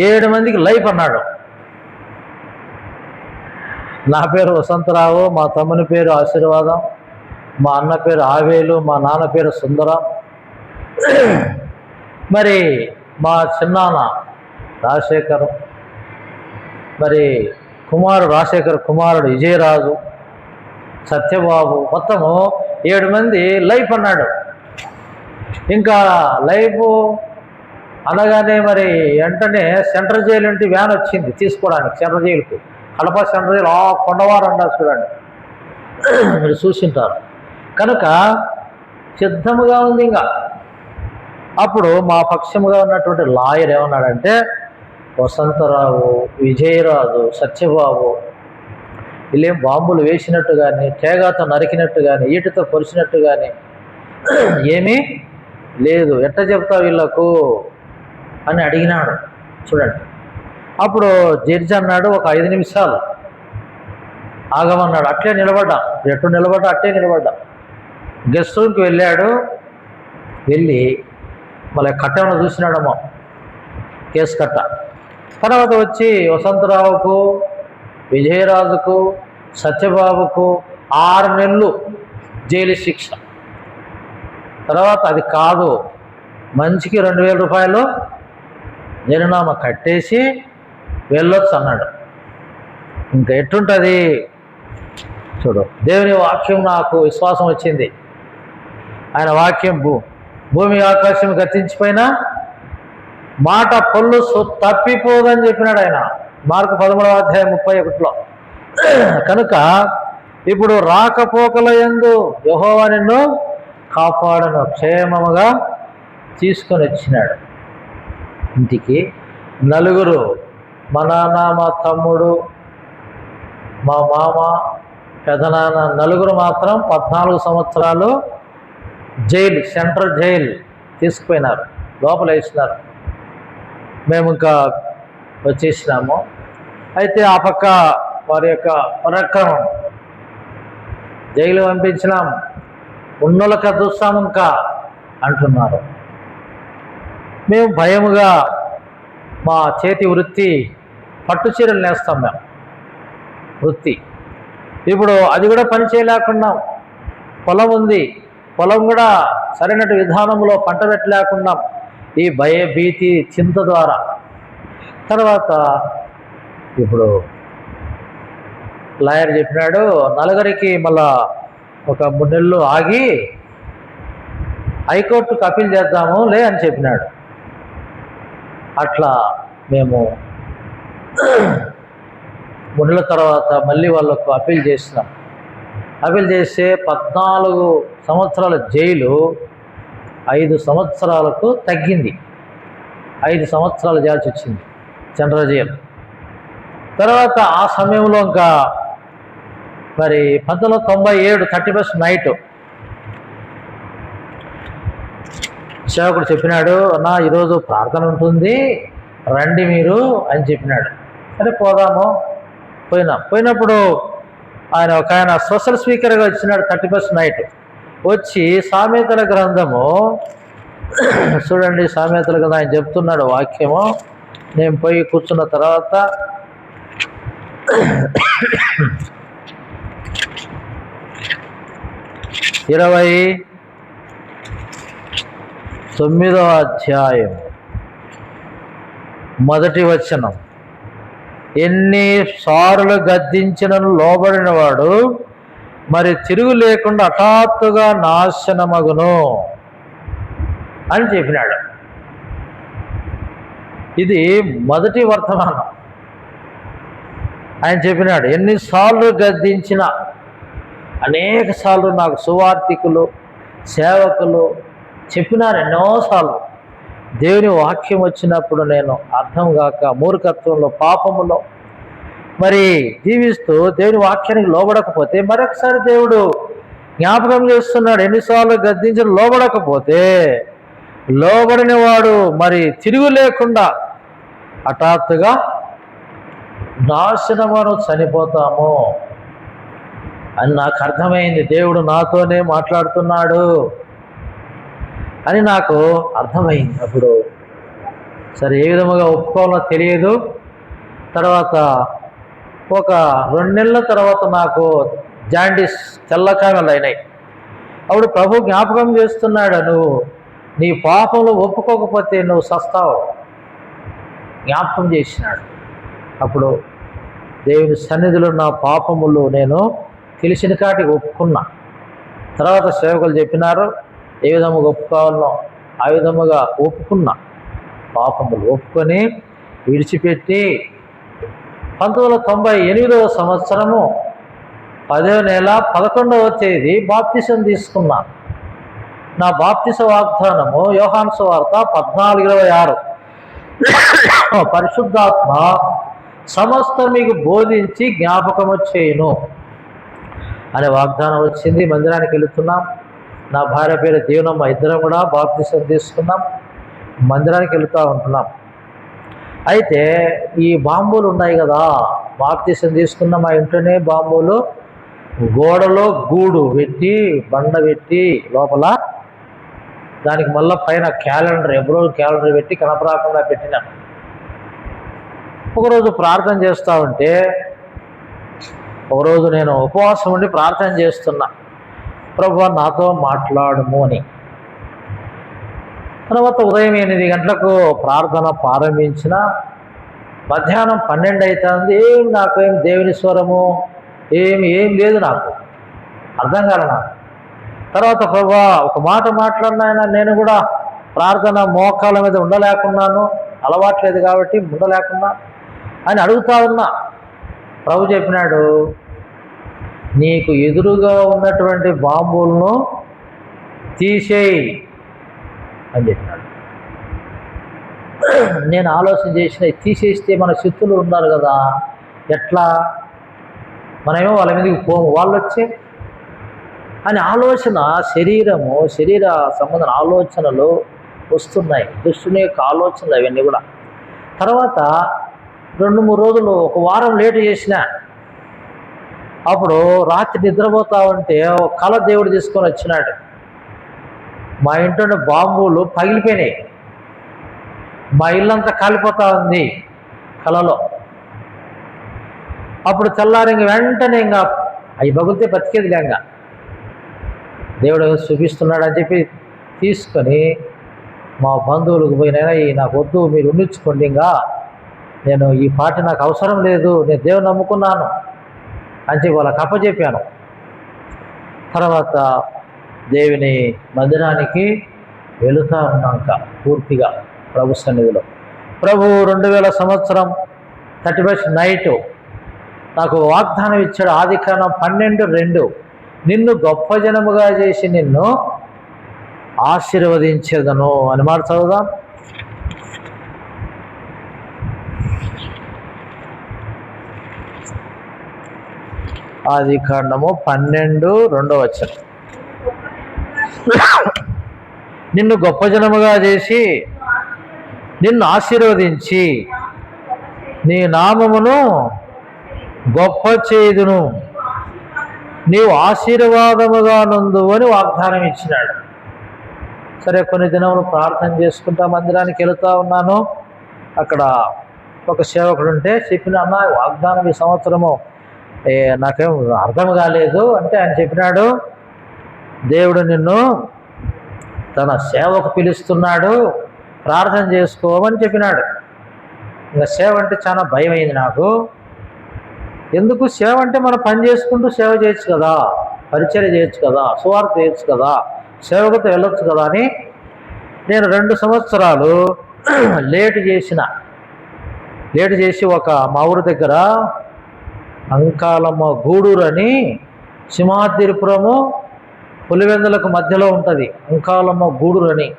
7 మందికి లైఫ్ అన్నాడు. నా పేరు వసంతరావు, మా తమ్ముని పేరు ఆశీర్వాదం, మా అన్న పేరు ఆవేలు, మా నాన్న పేరు సుందరం, మరి మా చిన్నాన్న రాజశేఖర్, మరి రాజశేఖర్ కుమారుడు విజయరాజు, సత్యబాబు, మొత్తము 7 మంది లైఫ్ అన్నాడు. ఇంకా లైఫ్ అనగానే మరి వెంటనే సెంట్రల్ జైలు నుండి వ్యాన్ వచ్చింది తీసుకోవడానికి, సెంట్రల్ జైలుకు. కడప సెంట్రల్ జైలు ఆ కొండవారు అన్నారు చూడండి, మీరు చూసింటారు. కనుక సిద్ధముగా ఉంది. ఇంకా అప్పుడు మా పక్షముగా ఉన్నటువంటి లాయర్ ఏమన్నాడంటే, వసంతరావు, విజయరాజు, సత్యబాబు వీళ్ళేం బాంబులు వేసినట్టు కానీ, తేగాతో నరికినట్టు కానీ, ఈటతో పొరిచినట్టు కానీ ఏమీ లేదు, ఎట్ట చెప్తావు వీళ్ళకు అని అడిగినాడు. చూడండి, అప్పుడు జడ్జి అన్నాడు, ఒక 5 నిమిషాలు ఆగమన్నాడు. అట్లే నిలబడ్డా, ఎటు నిలబడ్డా అట్టే నిలబడ్డా. గెస్ట్ రూమ్కి వెళ్ళాడు. వెళ్ళి మళ్ళీ కట్టేమో చూసినాడమ్మా, కేసు కట్ట. తర్వాత వచ్చి వసంతరావుకు, విజయరాజుకు, సత్యబాబుకు 6 నెలలు జైలు శిక్ష. తర్వాత అది కాదు, మంచికి 2,000 రూపాయలు జరిమానా కట్టేసి వెళ్ళొచ్చు అన్నాడు. ఇంకా ఎట్టుంటుంది చూడు. దేవుని వాక్యం నాకు విశ్వాసం వచ్చింది. ఆయన వాక్యం భూమి ఆకాశం గతించిపోయినా మాట పొల్లు తప్పిపోదని చెప్పినాడు ఆయన, మార్కు 13:31. కనుక ఇప్పుడు రాకపోకల యందు యెహోవా నిన్ను కాపాడను, క్షేమముగా తీసుకొని వచ్చినాడు ఇంటికి. 4, మా నాన్న, మా తమ్ముడు, మా మామ, పెదనాన్న 4 మాత్రం 14 సంవత్సరాలు జైలు, సెంట్రల్ జైలు తీసుకుపోయినారు, లోపల వేసినారు. మేము ఇంకా వచ్చేసినాము. అయితే ఆ పక్క వారి యొక్క పరాక్రమం, జైలు పంపించినాం, ఉన్నోళ్ళక చూస్తాము ఇంకా అంటున్నారు. మేము భయముగా మా చేతి వృత్తి పట్టు చీరలు నేస్తాం మేము వృత్తి. ఇప్పుడు అది కూడా పని చేయలేకున్నాం. పొలం ఉంది, పొలం కూడా సరైన విధానంలో పంట పెట్టలేకున్నాం ఈ భీతి చింత ద్వారా. తర్వాత ఇప్పుడు లాయర్ చెప్పినాడు, 4 మళ్ళా ఒక 3 నెలలు ఆగి హైకోర్టుకు అప్పీల్ చేద్దాము అని చెప్పినాడు. అట్లా మేము 3 నెలల తర్వాత మళ్ళీ వాళ్ళకు అప్పీల్ చేసినాం. అప్పీల్ చేస్తే 14 సంవత్సరాల జైలు 5 సంవత్సరాలకు తగ్గింది. 5 సంవత్సరాలు చేయాల్సి వచ్చింది సెంట్రల్ జైలు. తర్వాత ఆ సమయంలో ఇంకా మరి 1997 31st నైట్ సేవకుడు చెప్పినాడు, అన్నా ఈరోజు ప్రార్థన ఉంటుంది రండి మీరు అని చెప్పినాడు. సరే పోదాము. పోయినప్పుడు ఒక ఆయన స్పెషల్ స్పీకర్గా వచ్చినాడు 31st నైట్. వచ్చి సామెతల గ్రంథము చూడండి, సామెతల గ్రంథం ఆయన చెప్తున్నాడు వాక్యము. నేను పోయి కూర్చున్న తర్వాత 29వ అధ్యాయం 1వ వచనం, ఎన్నిసార్లు గద్దించినను లోబడిన వాడు మరి తిరుగు లేకుండా హఠాత్తుగా నాశనమగును అని చెప్పినాడు. ఇది మొదటి వర్తమానం. ఆయన చెప్పినాడు, ఎన్నిసార్లు గద్దించిన, అనేక సార్లు నాకు సువార్థికులు సేవకులు చెప్పినారు ఎన్నోసార్లు. దేవుని వాక్యం వచ్చినప్పుడు నేను అర్థం కాక మూర్ఖత్వంలో పాపములో మరి జీవిస్తూ దేవుని వాక్యానికి లోబడకపోతే మరొకసారి దేవుడు జ్ఞాపకం చేస్తున్నాడు, ఎన్నిసార్లు గద్దించిన లోబడకపోతే లోబడిన వాడు మరి తిరుగు లేకుండా హఠాత్తుగా నాశనమును చనిపోతాము అని నాకు అర్థమైంది. దేవుడు నాతోనే మాట్లాడుతున్నాడు అని నాకు అర్థమైంది. అప్పుడు సరే ఏ విధముగా ఒప్పుకోవాలో తెలియదు. తర్వాత ఒక 2 నెలల తర్వాత నాకు జాండీస్ తెల్లకాయలు అయినాయి. అప్పుడు ప్రభు జ్ఞాపకం చేస్తున్నాడు, నువ్వు నీ పాపంలో ఒప్పుకోకపోతే నువ్వు సస్తావు జ్ఞాపకం చేసినాడు. అప్పుడు దేవుని సన్నిధిలో నా పాపములు నేను తెలిసిన కాటికి ఒప్పుకున్నా. తర్వాత సేవకులు చెప్పినారు ఏ విధముగా ఒప్పుకోవాలో ఆ విధముగా ఒప్పుకున్నా. పాపములు ఒప్పుకొని విడిచిపెట్టి 1998వ సంవత్సరము 10వ నెల 11వ తేదీ బాప్తిసం తీసుకున్నా. నా బాప్తిస వాగ్దానము యోహాను సువార్త 14:26, పరిశుద్ధాత్మ సమస్తం మీకు బోధించి జ్ఞాపకము చేయును అనే వాగ్దానం వచ్చింది. మందిరానికి వెళుతున్నాం. నా భార్య పేరు దీవెనమ్మ, ఇద్దరం కూడా బాప్తిసం తీసుకున్నాం. మందిరానికి వెళుతూ ఉంటున్నాం. అయితే ఈ బాంబులు ఉన్నాయి కదా, బాప్తిసం తీసుకున్న మా ఇంట్లోనే బాంబులు గోడలో గూడు పెట్టి బండ పెట్టి లోపల దానికి మళ్ళీ పైన క్యాలెండర్, ఎబ్రోల్ క్యాలెండర్ పెట్టి కనపరాకుండా పెట్టినాను. ఒకరోజు ప్రార్థన చేస్తూ ఉంటే ఒకరోజు నేను ఉపవాసం ఉండి ప్రార్థన చేస్తున్నా, ప్రభువా నాతో మాట్లాడుము అని. తర్వాత ఉదయం 8 గంటలకు ప్రార్థన ప్రారంభించిన, మధ్యాహ్నం 12 అవుతుంది, నాకేం దేవుని స్వరము ఏం లేదు, నాకు అర్థం కాలే. నాకు తర్వాత ప్రభువా ఒక మాట మాట్లాడినాయన, నేను కూడా ప్రార్థన మోకాల మీద ఉండలేకున్నాను, అలవాట్లేదు కాబట్టి ఉండలేకున్నా అని అడుగుతా ఉన్నా. ప్రభు చెప్పినాడు, నీకు ఎదురుగా ఉన్నటువంటి బాంబులను తీసేయి అని చెప్పినాడు. నేను ఆలోచన చేసిన, తీసేస్తే మన శత్రువులు ఉన్నారు కదా, ఎట్లా, మనమేమో వాళ్ళ మీదకి పోము, వాళ్ళు వచ్చే అని ఆలోచన, శరీర సంబంధ ఆలోచనలు వస్తున్నాయి, దుష్టుని యొక్క ఆలోచనలు అవన్నీ కూడా. తర్వాత 2-3 రోజులు, ఒక వారం లేటు చేసిన. అప్పుడు రాత్రి నిద్రపోతా ఉంటే ఒక కళ దేవుడు తీసుకొని వచ్చినాడు. మా ఇంట్లో బాంబులు పగిలిపోయినాయి, మా ఇల్లంతా కాలిపోతా ఉంది కళలో. అప్పుడు తెల్లారి వెంటనే ఇంకా అవి పగిలితే బతికేది లేక దేవుడు చూపిస్తున్నాడు అని చెప్పి తీసుకొని మా బంధువులకు పోయినైనా, ఈ నాకు వద్దు, మీరు ఉండించుకోండి, ఇంకా నేను ఈ పార్టీ నాకు అవసరం లేదు, నేను దేవుని నమ్ముకున్నాను అని చెప్పి వాళ్ళకి అప్పచెప్పాను. తర్వాత దేవుని మందిరానికి వెళుతూ ఉన్నాక పూర్తిగా ప్రభు సన్నిధిలో, ప్రభు 2000 సంవత్సరం 31st నైటు నాకు వాగ్దానం ఇచ్చాడు. ఆదికాండం 12:2, నిన్ను గొప్ప జనముగా చేసి నిన్ను ఆశీర్వదించేదను అని మాట చదువుదాం. ఆదికాండము 12:2 నిన్ను గొప్ప జనముగా చేసి నిన్ను ఆశీర్వదించి నీ నామమును గొప్ప చేయుదును, నీవు ఆశీర్వాదముగా నందువు అని వాగ్దానం ఇచ్చినాడు. సరే, కొన్ని దినములు ప్రార్థన చేసుకుంటా మందిరానికి వెళుతూ ఉన్నాను. అక్కడ ఒక సేవకుడు ఉంటే చెప్పిన, అన్న వాగ్దానం ఈ సంవత్సరము నాకేం అర్థం కాలేదు అంటే, ఆయన చెప్పినాడు, దేవుడు నిన్ను తన సేవకు పిలుస్తున్నాడు, ప్రార్థన చేసుకోమని చెప్పినాడు. ఇంకా సేవ అంటే చాలా భయం అయింది నాకు. ఎందుకు, సేవ అంటే మనం పని చేసుకుంటూ సేవ చేయొచ్చు కదా, పరిచర్య చేయొచ్చు కదా, సువార్త చేయొచ్చు కదా, సేవకుతో వెళ్ళొచ్చు కదా అని నేను 2 సంవత్సరాలు లేటు చేసి ఒక మా ఊరి దగ్గర అంకాలమ్మ గూడూరు అని, సింహాద్రిపురము పులివెందులకు మధ్యలో ఉంటుంది అంకాలమ్మ గూడూరు అని.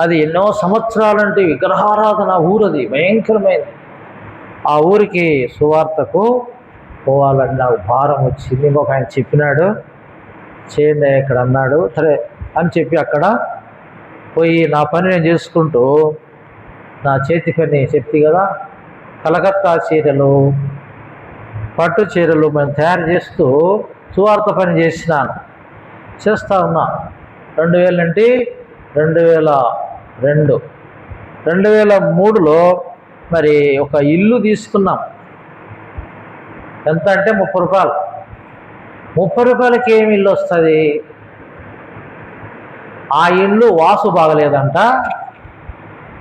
అది ఎన్నో సంవత్సరాలంటే విగ్రహారాధన ఊరు, అది భయంకరమైనది. ఆ ఊరికి సువార్తకు పోవాలని నాకు భారం వచ్చింది. ఇంకొక ఆయన చెప్పినాడు, చేయండి ఇక్కడ అన్నాడు. సరే అని చెప్పి అక్కడ పోయి నా పని నేను చేసుకుంటూ, నా చేతి పని చెప్తి కదా, కలకత్తా చీరలు, పట్టు చీరలు మేము తయారు చేస్తూ సువార్త పని చేస్తూ ఉన్నా. 2000 అంటే 2002, 2003లో మరి ఒక ఇల్లు తీసుకున్నాం. ఎంత అంటే 30 రూపాయలు. 30 రూపాయలకి ఏమి ఇల్లు వస్తుంది? ఆ ఇల్లు వాసు బాగలేదంట.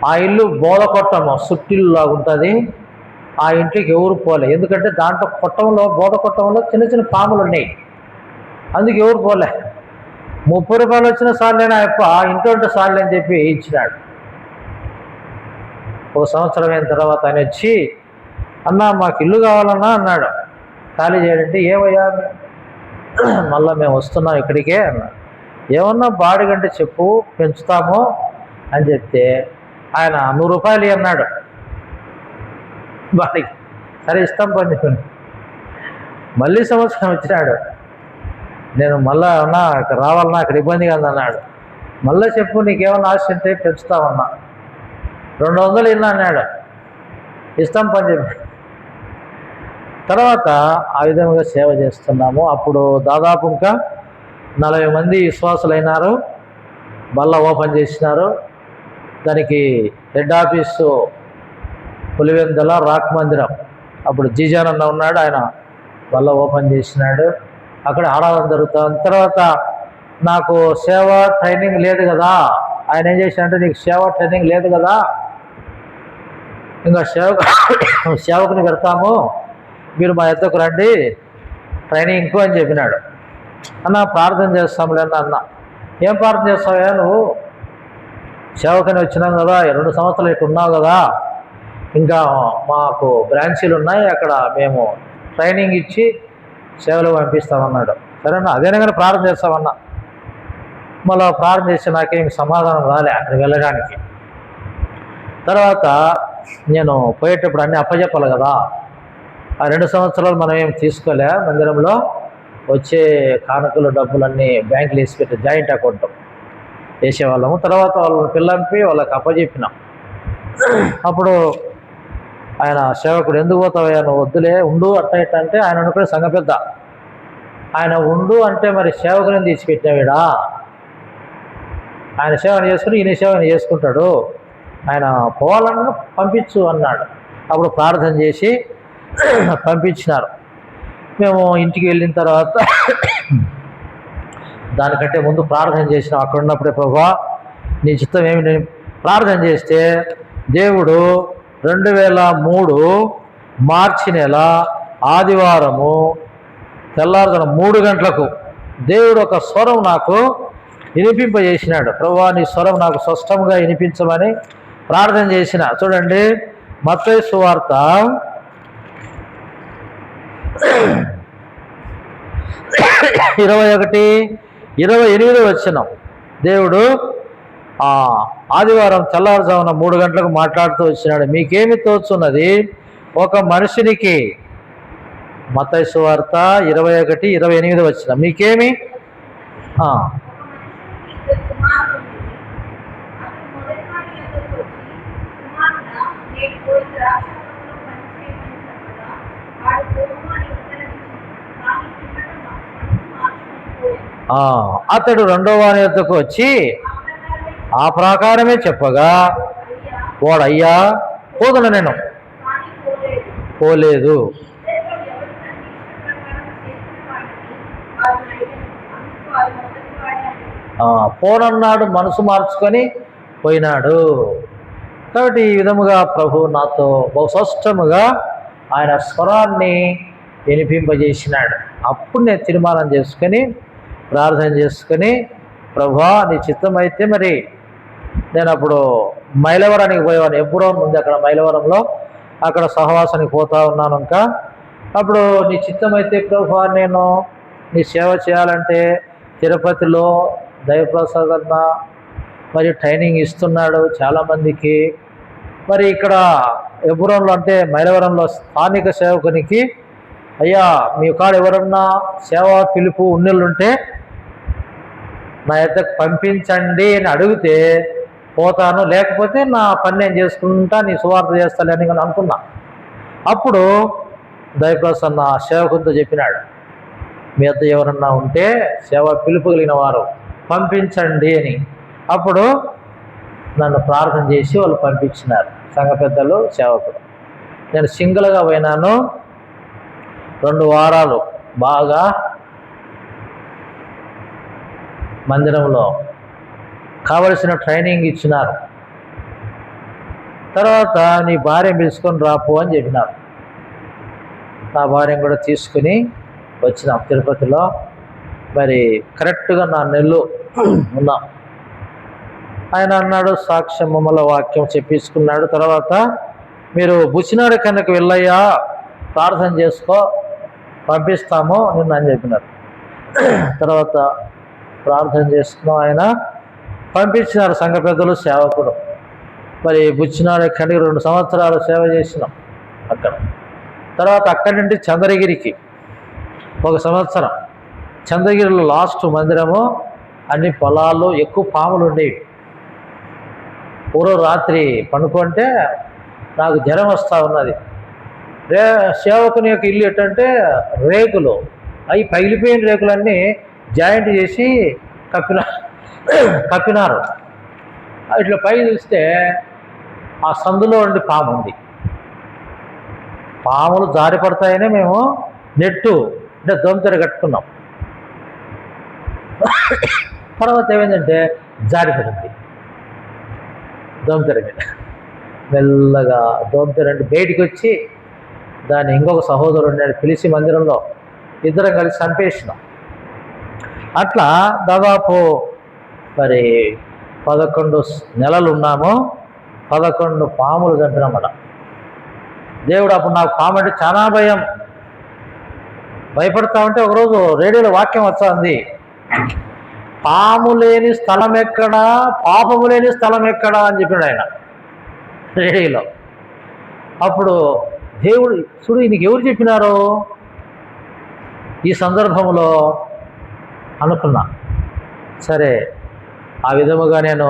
ఆ ఇల్లు బోధకొట్టము, సుట్టిల్లు లాగా ఉంటుంది. ఆ ఇంటికి ఎవరు పోలే, ఎందుకంటే దాంట్లో బోధకొట్టంలో చిన్న చిన్న పాములు ఉన్నాయి, అందుకు ఎవరు పోలే. 30 రూపాయలు వచ్చిన సార్లేనా అప్ప, ఇంటి సార్లు అని చెప్పి ఇచ్చినాడు. ఒక సంవత్సరం అయిన తర్వాత ఆయన వచ్చి, అన్న మాకు ఇల్లు కావాలన్నా అన్నాడు. ఖాళీ చేయాలంటే, ఏమయ్యా మళ్ళీ మేము వస్తున్నాం ఇక్కడికే అన్నాడు. ఏమన్నా బాడిగంటే చెప్పు, పెంచుతాము అని చెప్తే ఆయన 100 రూపాయలు అన్నాడు బాడిగ. సరే ఇస్తాం పని చెప్పండి. మళ్ళీ సంవత్సరం వచ్చినాడు. నేను మళ్ళా అన్నా రావాలన్నా అక్కడ ఇబ్బందిగా ఉందన్నాడు. మళ్ళీ చెప్పు, నీకేమన్నా ఆశ ఉంటే పెంచుతామన్నా. 200 ఇల్లు అన్నాడు, ఇస్తాం పని చెప్పి. తర్వాత ఆ విధంగా సేవ చేస్తున్నాము. అప్పుడు దాదాపు ఇంకా 40 మంది విశ్వాసులైనారు. బల్ల ఓపెన్ చేసినారు. దానికి హెడ్ ఆఫీసు పులివెందుల రాక్ మందిరం. అప్పుడు జీజానన్న ఉన్నాడు, ఆయన వల్ల ఓపెన్ చేసినాడు. అక్కడ ఆరాధన జరుగుతుంది. తర్వాత నాకు సేవ ట్రైనింగ్ లేదు కదా, ఆయన ఏం చేసినంటే నీకు సేవ ట్రైనింగ్ లేదు కదా, ఇంకా సేవకుని పెడతాము, మీరు మా ఎద్దకు రండి ట్రైనింగ్కు అని చెప్పినాడు. అన్న ప్రార్థన చేస్తాములే అన్న. ఏం ప్రార్థన చేస్తావా నువ్వు, సేవకుని వచ్చినాం కదా, 2 సంవత్సరాలు ఇక్కడ ఉన్నావు కదా, ఇంకా మాకు బ్రాంచీలు ఉన్నాయి, అక్కడ మేము ట్రైనింగ్ ఇచ్చి సేవలు పంపిస్తామన్నాడు. సరేనా, అదేనా కానీ ప్రార్థన చేస్తామన్నా. మళ్ళీ ప్రార్థన చేసి నాకేం సమాధానం రాలే అక్కడికి వెళ్ళడానికి. తర్వాత నేను పోయేటప్పుడు అన్నీ అప్పచెప్పాలి కదా, ఆ 2 సంవత్సరాలు మనం ఏం తీసుకోలే, మందిరంలో వచ్చే కానుకలు డబ్బులన్నీ బ్యాంకులు వేసి పెట్టి జాయింట్ అకౌంట్ వేసేవాళ్ళము. తర్వాత వాళ్ళని పిల్లంపి వాళ్ళకి అప్పచెప్పినాం. అప్పుడు ఆయన సేవకుడు, ఎందుకు పోతావయ్యా నువ్వు, వద్దులే ఉండు అట్ట ఇట్ట అంటే, ఆయన అనుకునే సంఘ పెద్ద, ఆయన ఉండు అంటే మరి సేవకుని తీసిపెట్టినావిడా, ఆయన సేవను చేసుకుని ఈయన సేవను చేసుకుంటాడు, ఆయన పోవాలన్నా పంపించు అన్నాడు. అప్పుడు ప్రార్థన చేసి పంపించినారు. మేము ఇంటికి వెళ్ళిన తర్వాత దానికంటే ముందు ప్రార్థన చేసినాం. అక్కడ ఉన్నప్పుడే, ప్రభువా నీ చిత్తం ఏమి, నేను ప్రార్థన చేస్తే దేవుడు 2003 మార్చి నెల ఆదివారము తెల్లారుజామున 3 గంటలకు దేవుడు ఒక స్వరం నాకు వినిపింపజేసినాడు. ప్రభువా నీ స్వరం నాకు స్పష్టంగా వినిపించమని ప్రార్థన చేసిన. చూడండి, మత్తయి సువార్త 21:28 వచనం. దేవుడు ఆదివారం తెల్లారుజామున 3 గంటలకు మాట్లాడుతూ వచ్చినాడు. మీకేమి తోచున్నది ఒక మనుషునికి, మత్తయి సువార్త 21:28 వచనం. మీకేమి అతడు 2వ వాని వద్దకు వచ్చి ఆ ప్రకారమే చెప్పగా, వాడయ్యా పోదున నేను పోలేదు. పోనన్నాడు, మనసు మార్చుకొని పోయినాడు. కాబట్టి ఈ విధముగా ప్రభు నాతో బహు స్పష్టముగా ఆయన స్వరాన్ని వినిపింపజేసినాడు. అప్పుడు నేను తీర్మానం చేసుకొని ప్రార్థన చేసుకొని, ప్రభువా నీ చిత్తం అయితే మరి నేను అప్పుడు మైలవరానికి పోయేవాడిని. ఎబ్రోన్ ఉంది అక్కడ మైలవరంలో, అక్కడ సహవాసానికి పోతా ఉన్నాను. ఇంకా అప్పుడు నీ చిత్తం అయితే ప్రభువా నేను నీ సేవ చేయాలంటే తిరుపతిలో దైవప్రసాద్ అన్న మరి ట్రైనింగ్ ఇస్తున్నాడు చాలామందికి, మరి ఇక్కడ ఎబ్రోన్లో అంటే మైలవరంలో స్థానిక సేవకునికి, అయ్యా మీ కాడ ఎవరన్నా సేవా పిలుపు ఉన్నోళ్ళుంటే నా యొద్దకు పంపించండి అని అడిగితే పోతాను, లేకపోతే నా పని నేను చేసుకుంటా, నీ సువార్త చేస్తాను అని అనుకున్నా. అప్పుడు దైవప్రసన్న సేవకునితో చెప్పినాడు, మీ వద్ద ఎవరన్నా ఉంటే సేవ పిలుపు కలిగిన వారు పంపించండి అని. అప్పుడు నన్ను ప్రార్థన చేసి వాళ్ళు పంపించినారు, సంఘ పెద్దలు, సేవకుడు. నేను సింగిల్గా పోయినాను. 2 వారాలు బాగా మందిరంలో కావలసిన ట్రైనింగ్ ఇచ్చినారు. తర్వాత నీ భార్య పిలుచుకొని రాపు అని చెప్పినారు. నా భార్యను కూడా తీసుకుని వచ్చినాం తిరుపతిలో. మరి కరెక్ట్గా 4 నెలలు ఉన్నాం. ఆయన అన్నాడు, సాక్ష్యం మమ్మల్ని వాక్యం చెప్పించుకున్నాడు. తర్వాత మీరు బుచ్చినాడు కనుక వెళ్ళయ్యా, ప్రార్థన చేసుకో, పంపిస్తాము నిన్ను అని చెప్పినారు. తర్వాత ప్రార్థన చేసుకున్నాం, ఆయన పంపించినారు సంఘ పెద్దలు, సేవకుడు. మరి బుచ్చినాడు కనుక 2 సంవత్సరాలు సేవ చేసినాం అక్కడ. తర్వాత అక్కడి నుండి చంద్రగిరికి 1 సంవత్సరం. చంద్రగిరిలో లాస్ట్ మందిరము, అన్ని పొలాలు, ఎక్కువ పాములు ఉండేవి. పూర్వ రాత్రి పనుకుంటే నాకు జ్వరం వస్తూ ఉన్నది. సేవకుని యొక్క ఇల్లు ఏంటంటే రేకులు, అవి పగిలిపోయిన రేకులన్నీ జాయింట్ చేసి కప్పినారు. ఇట్లా పై చూస్తే ఆ సందులో ఉండి పాము ఉంది. పాములు జారి పడతాయని మేము నెట్టు అంటే దోమతెర కట్టుకున్నాం. తర్వాత ఏమైందంటే జారిపడింది దోమతెర మీద. మెల్లగా దోమతెర అంటే బయటికి వచ్చి దాన్ని ఇంకొక సహోదరుడిని పిలిచి మందిరంలో ఇద్దరం కలిసి చంపేసినాం. అట్లా దాదాపు మరి 11 నెలలు ఉన్నాము. 11 పాములు చంపినామట. దేవుడు అప్పుడు నాకు పాము అంటే చాలా భయం. భయపడతా ఉంటే ఒకరోజు రేడియోలో వాక్యం వచ్చింది, పాము లేని స్థలం ఎక్కడా, పాపము లేని స్థలం ఎక్కడా అని చెప్పాడు ఆయన రేడియోలో. అప్పుడు దేవుడు చూడు, నీకు ఎవరు చెప్పినారో ఈ సందర్భంలో అనుకున్నా. సరే, ఆ విధముగా నేను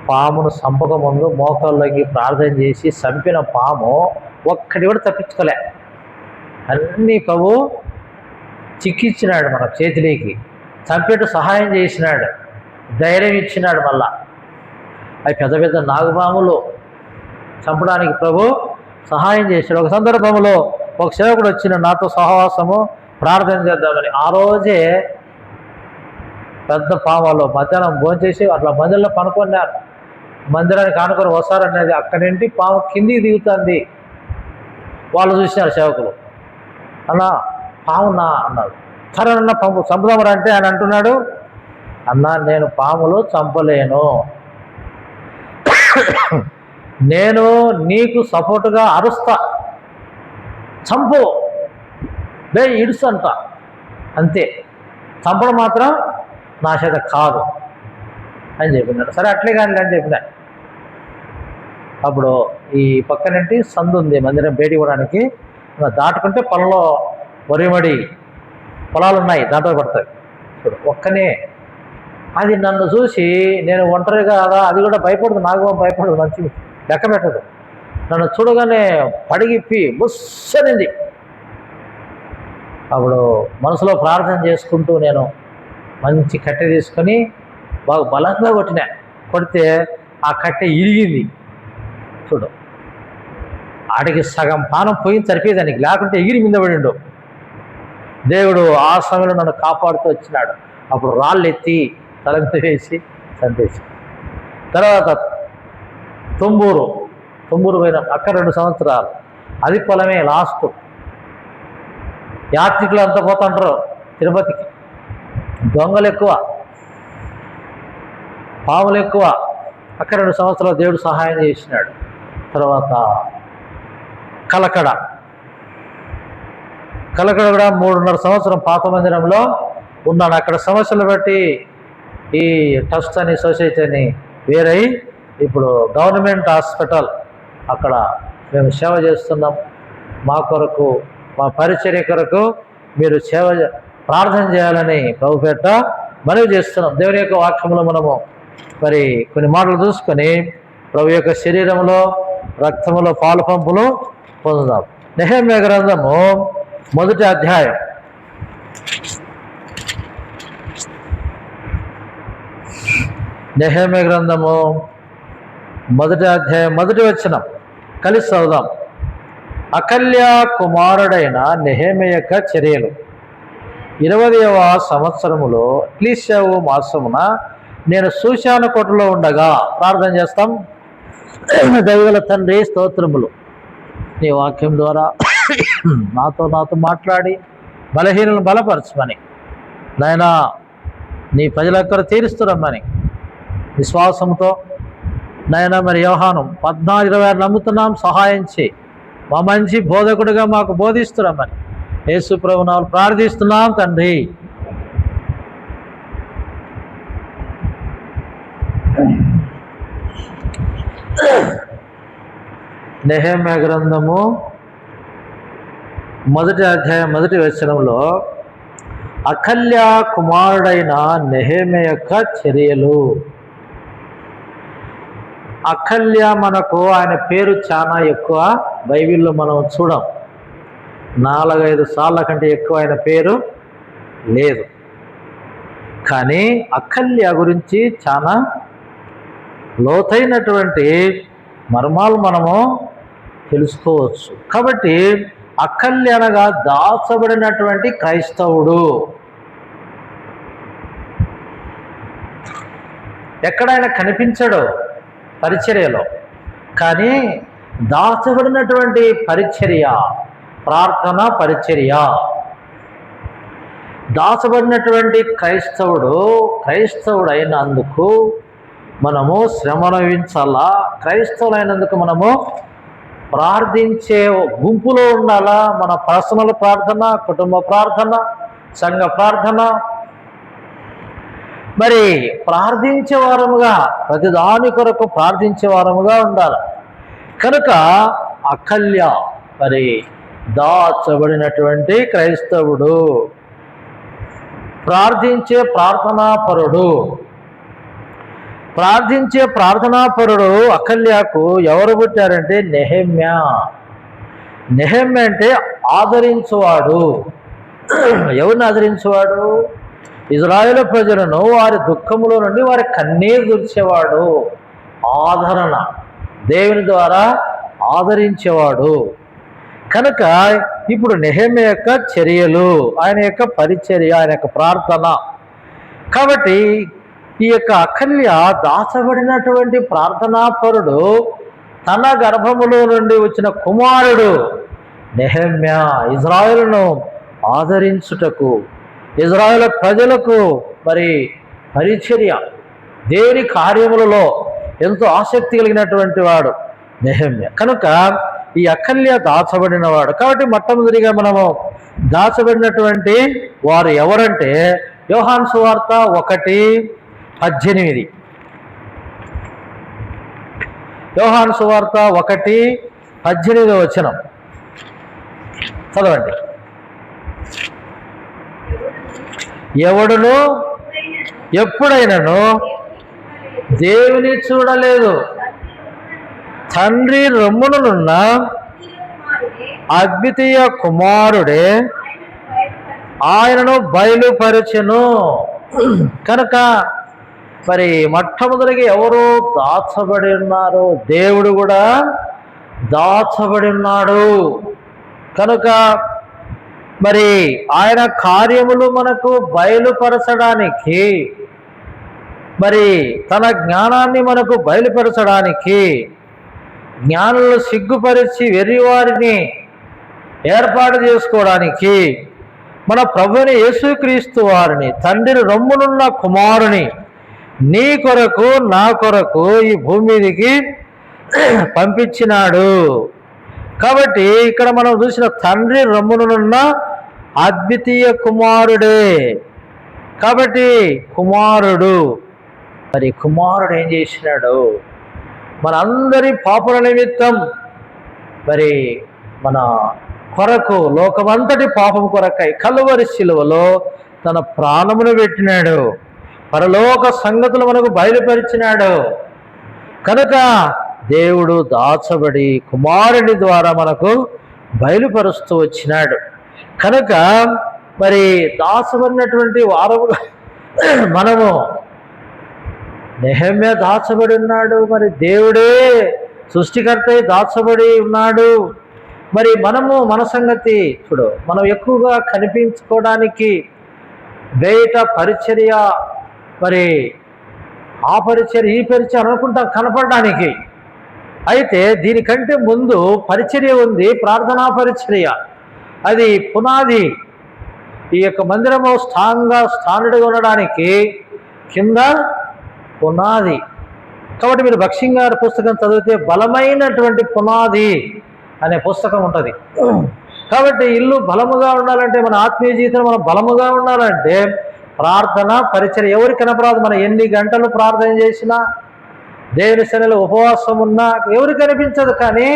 పామును చంపక ముందు మోకాళ్ళకి ప్రార్థన చేసి చంపిన పాము ఒక్కటి కూడా తప్పించుకోలే. అన్నీ ప్రభు చిక్కిచ్చినాడు మన చేతిలోకి, చంపేట్టు సహాయం చేసినాడు, ధైర్యం ఇచ్చినాడు. మళ్ళా అవి పెద్ద పెద్ద నాగుపాములు చంపడానికి ప్రభు సహాయం చేశాడు. ఒక సందర్భంలో ఒక సేవకుడు వచ్చిన నాతో సహవాసము ప్రార్థన చేద్దామని. ఆ రోజే పెద్ద పాములు మధ్యాహ్నం భోంచేసి అట్లా మందిరంలో పనుకున్నారు. మందిరానికి ఆనుకొని వస్తారనేది అక్కడి నుండి పాము కిందికి దిగుతుంది. వాళ్ళు చూసినారు సేవకులు. అన్నా పామున్నా అన్నాడు. సరే అన్న పాము చంపుదామరా అంటే ఆయన అంటున్నాడు, అన్నా నేను పాములు చంపలేను, నేను నీకు సపోర్టుగా అరుస్తా, చంపు లే ఇడుస్తంట, అంతే, చంపడం మాత్రం నా చేత కాదు అని చెప్పినాడు. సరే అట్లే కానీ అని చెప్పినా. అప్పుడు ఈ పక్కనంటే సందు ఉంది మందిరం బయటికి పోవడానికి. దాటుకుంటే పొలంలో వరిమడి పొలాలు ఉన్నాయి, దాంట్లో పడతాయి. చూడు ఒక్కనే అది నన్ను చూసి, నేను ఒంటరిగా కదా, అది కూడా భయపడదు, నాకు భయపడదు, మంచి లెక్క పెట్టదు. నన్ను చూడగానే పడిగిప్పి బుస్సనింది. అప్పుడు మనసులో ప్రార్థన చేసుకుంటూ నేను మంచి కట్టె తీసుకొని బాగా బలంగా కొడితే ఆ కట్టె ఇరిగింది. చూడు, ఆడికి సగం పానం పోయింది సరిపోయేదానికి, లేకుంటే ఎగిరి మీద పడిండు. దేవుడు ఆ సమయంలో నన్ను కాపాడుతూ వచ్చినాడు. అప్పుడు రాళ్ళు ఎత్తి తల మీద వేసి చంపేసి. తర్వాత తుమ్మూరు పోయిన అక్కడ 2 సంవత్సరాలు, అది పొలమే లాస్ట్. యాత్రికులు అంతా పోతుంటారు తిరుపతికి. దొంగలు ఎక్కువ, పాములు ఎక్కువ. అక్కడ 2 సంవత్సరాలు దేవుడు సహాయం చేసినాడు. తర్వాత కలకడ కూడా 3.5 సంవత్సరం పాత మందిరంలో ఉన్నాను. అక్కడ సమస్యలు బట్టి ఈ ట్రస్ట్ అని సొసైటీ అని వేరై ఇప్పుడు గవర్నమెంట్ హాస్పిటల్ అక్కడ మేము సేవ చేస్తున్నాం. మా కొరకు, మా పరిచర్య కొరకు మీరు ప్రార్థన చేయాలని ప్రభుపేట మనవి చేస్తున్నాం. దేవుని యొక్క వాక్యంలో మనము మరి కొన్ని మాటలు చూసుకొని ప్రభు యొక్క శరీరంలో రక్తములో పాలు పంపులు పొందుదాం. నెహెమ్యా గ్రంథము 1వ అధ్యాయం. నెహెమ్యా గ్రంథము 1వ అధ్యాయం 1వ వచనం కలిసి చదువుదాం. అకల్య కుమారుడైన నెహెమ్యా యొక్క చర్యలు. 20వ సంవత్సరములో క్లీషవు మాసమున నేను సూశాను కోటలో ఉండగా ప్రార్థన చేస్తాం. దైవల తండ్రి స్తోత్రములు, నీ వాక్యం ద్వారా నాతో మాట్లాడి బలహీనులను బలపరచమని, నాయనా నీ ప్రజలెక్కడ తీరుస్తురమ్మని విశ్వాసంతో నాయనా మరి యోహాను 14:26 నమ్ముతున్నాం, సహాయం చేయి, మా మంచి బోధకుడిగా మాకు బోధిస్తురమ్మని యేసు ప్రభునామములో ప్రార్థిస్తున్నాం తండ్రి. నెహెమ్యా గ్రంథము 1వ అధ్యాయం 1వ వచనంలో అకల్య కుమారుడైన నెహెమ్యా యొక్క చర్యలు. అకల్య మనకు ఆయన పేరు చాలా ఎక్కువ బైబిల్లో మనం చూడం. 4-5 సార్ల కంటే ఎక్కువ ఆయన పేరు లేదు. కానీ అకల్య గురించి చాలా లోతైనటువంటి మర్మాలు మనము తెలుసుకోవచ్చు. కాబట్టి అకల్య అనగా దాచబడినటువంటి క్రైస్తవుడు. ఎక్కడైనా కనిపించడు పరిచర్యలో, కానీ దాచబడినటువంటి పరిచర్య, ప్రార్థన పరిచర్య. దాచబడినటువంటి క్రైస్తవుడైనందుకు మనము శ్రమనుభవించాలా. క్రైస్తవులైనందుకు మనము ప్రార్థించే గుంపులో ఉండాలా. మన పర్సనల్ ప్రార్థన, కుటుంబ ప్రార్థన, సంఘ ప్రార్థన, మరి ప్రార్థించే వారముగా, ప్రతిదాని కొరకు ప్రార్థించే వారముగా ఉండాలి. కనుక అకల్య మరి దాచబడినటువంటి క్రైస్తవుడు, ప్రార్థించే ప్రార్థనాపరుడు. ప్రార్థించే ప్రార్థనాపరుడు అకల్యాకు ఎవరు పుట్టారంటే నెహెమ్య. నెహెమ్య అంటే ఆదరించువాడు. ఎవరిని ఆదరించేవాడు? ఇజ్రాయేలు ప్రజలను వారి దుఃఖములో నుండి వారి కన్నీరు తుడిచేవాడు. ఆదరణ, దేవుని ద్వారా ఆదరించేవాడు. కనుక ఇప్పుడు నెహెమ్య యొక్క చర్యలు, ఆయన యొక్క పరిచర్య, ఆయన యొక్క ప్రార్థన. కాబట్టి ఈ యొక్క అకల్య దాచబడినటువంటి ప్రార్థనాపరుడు, తన గర్భములో నుండి వచ్చిన కుమారుడు నెహెమ్య ఇజ్రాయేలును ఆదరించుటకు, ఇజ్రాయేలు ప్రజలకు మరి పరిచర్య, దేవుని కార్యములలో ఎంతో ఆసక్తి కలిగినటువంటి వాడు నెహెమ్య. కనుక ఈ అకల్య దాచబడినవాడు. కాబట్టి మొట్టమొదటిగా మనము దాచబడినటువంటి వారు ఎవరంటే యోహాను సువార్త 1:18. యోహాను సువార్త 1:18 వచనం చదవండి. ఎవడును ఎప్పుడైనాను దేవుని చూడలేదు, తండ్రి రొమ్మునున్న అద్వితీయ కుమారుడే ఆయనను బయలుపరచెను. కనుక మరి మొట్టమొదటిగా ఎవరు దాచబడి ఉన్నారు? దేవుడు కూడా దాచబడి ఉన్నాడు. కనుక మరి ఆయన కార్యములు మనకు బయలుపరచడానికి, మరి తన జ్ఞానాన్ని మనకు బయలుపరచడానికి, జ్ఞానులను సిగ్గుపరిచి వెర్రివారిని ఏర్పాటు చేసుకోవడానికి, మన ప్రభువుని యేసుక్రీస్తు వారిని, తండ్రి రొమ్మునున్న కుమారుని నీ కొరకు నా కొరకు ఈ భూమి మీదకి పంపించినాడు. కాబట్టి ఇక్కడ మనం చూసిన తండ్రి రొమ్మునున్న అద్వితీయ కుమారుడే. కాబట్టి కుమారుడు, మరి కుమారుడు ఏం చేసినాడు? మనందరి పాపల నిమిత్తం మరి మన కొరకు, లోకమంతటి పాపం కొరకై కలువరి శిలువలో తన ప్రాణమును పెట్టినాడు. పరలోక సంగతులు మనకు బయలుపరిచినాడు. కనుక దేవుడు దాచబడి కుమారుని ద్వారా మనకు బయలుపరుస్తూ వచ్చినాడు. కనుక మరి దాచబడినటువంటి వారముగా మనము, నెహెమ్య దాచబడి ఉన్నాడు, మరి దేవుడే సృష్టికర్త దాచబడి ఉన్నాడు. మరి మనము మన సంగతి చూడు, మనం ఎక్కువగా కనిపించుకోవడానికి బయట పరిచర్య, మరి ఆ పరిచర్య ఈ పరిచర్య అనుకుంటాం కనపడడానికి. అయితే దీనికంటే ముందు పరిచర్య ఉంది, ప్రార్థనా పరిచర్య. అది పునాది. ఈ యొక్క మందిరము స్టాండర్డ్గా ఉండడానికి కింద పునాది. కాబట్టి మీరు భక్సింగ్ గారి పుస్తకం చదివితే బలమైనటువంటి పునాది అనే పుస్తకం ఉంటుంది. కాబట్టి ఇల్లు బలముగా ఉండాలంటే, మన ఆత్మీయ జీవితంలో మనం బలముగా ఉండాలంటే ప్రార్థన పరిచర్య. ఎవరికి కనపరాదు, మనం ఎన్ని గంటలు ప్రార్థన చేసినా, దేవుని సన్నిధిలో ఉపవాసం ఉన్నా ఎవరికి కనిపించదు. కానీ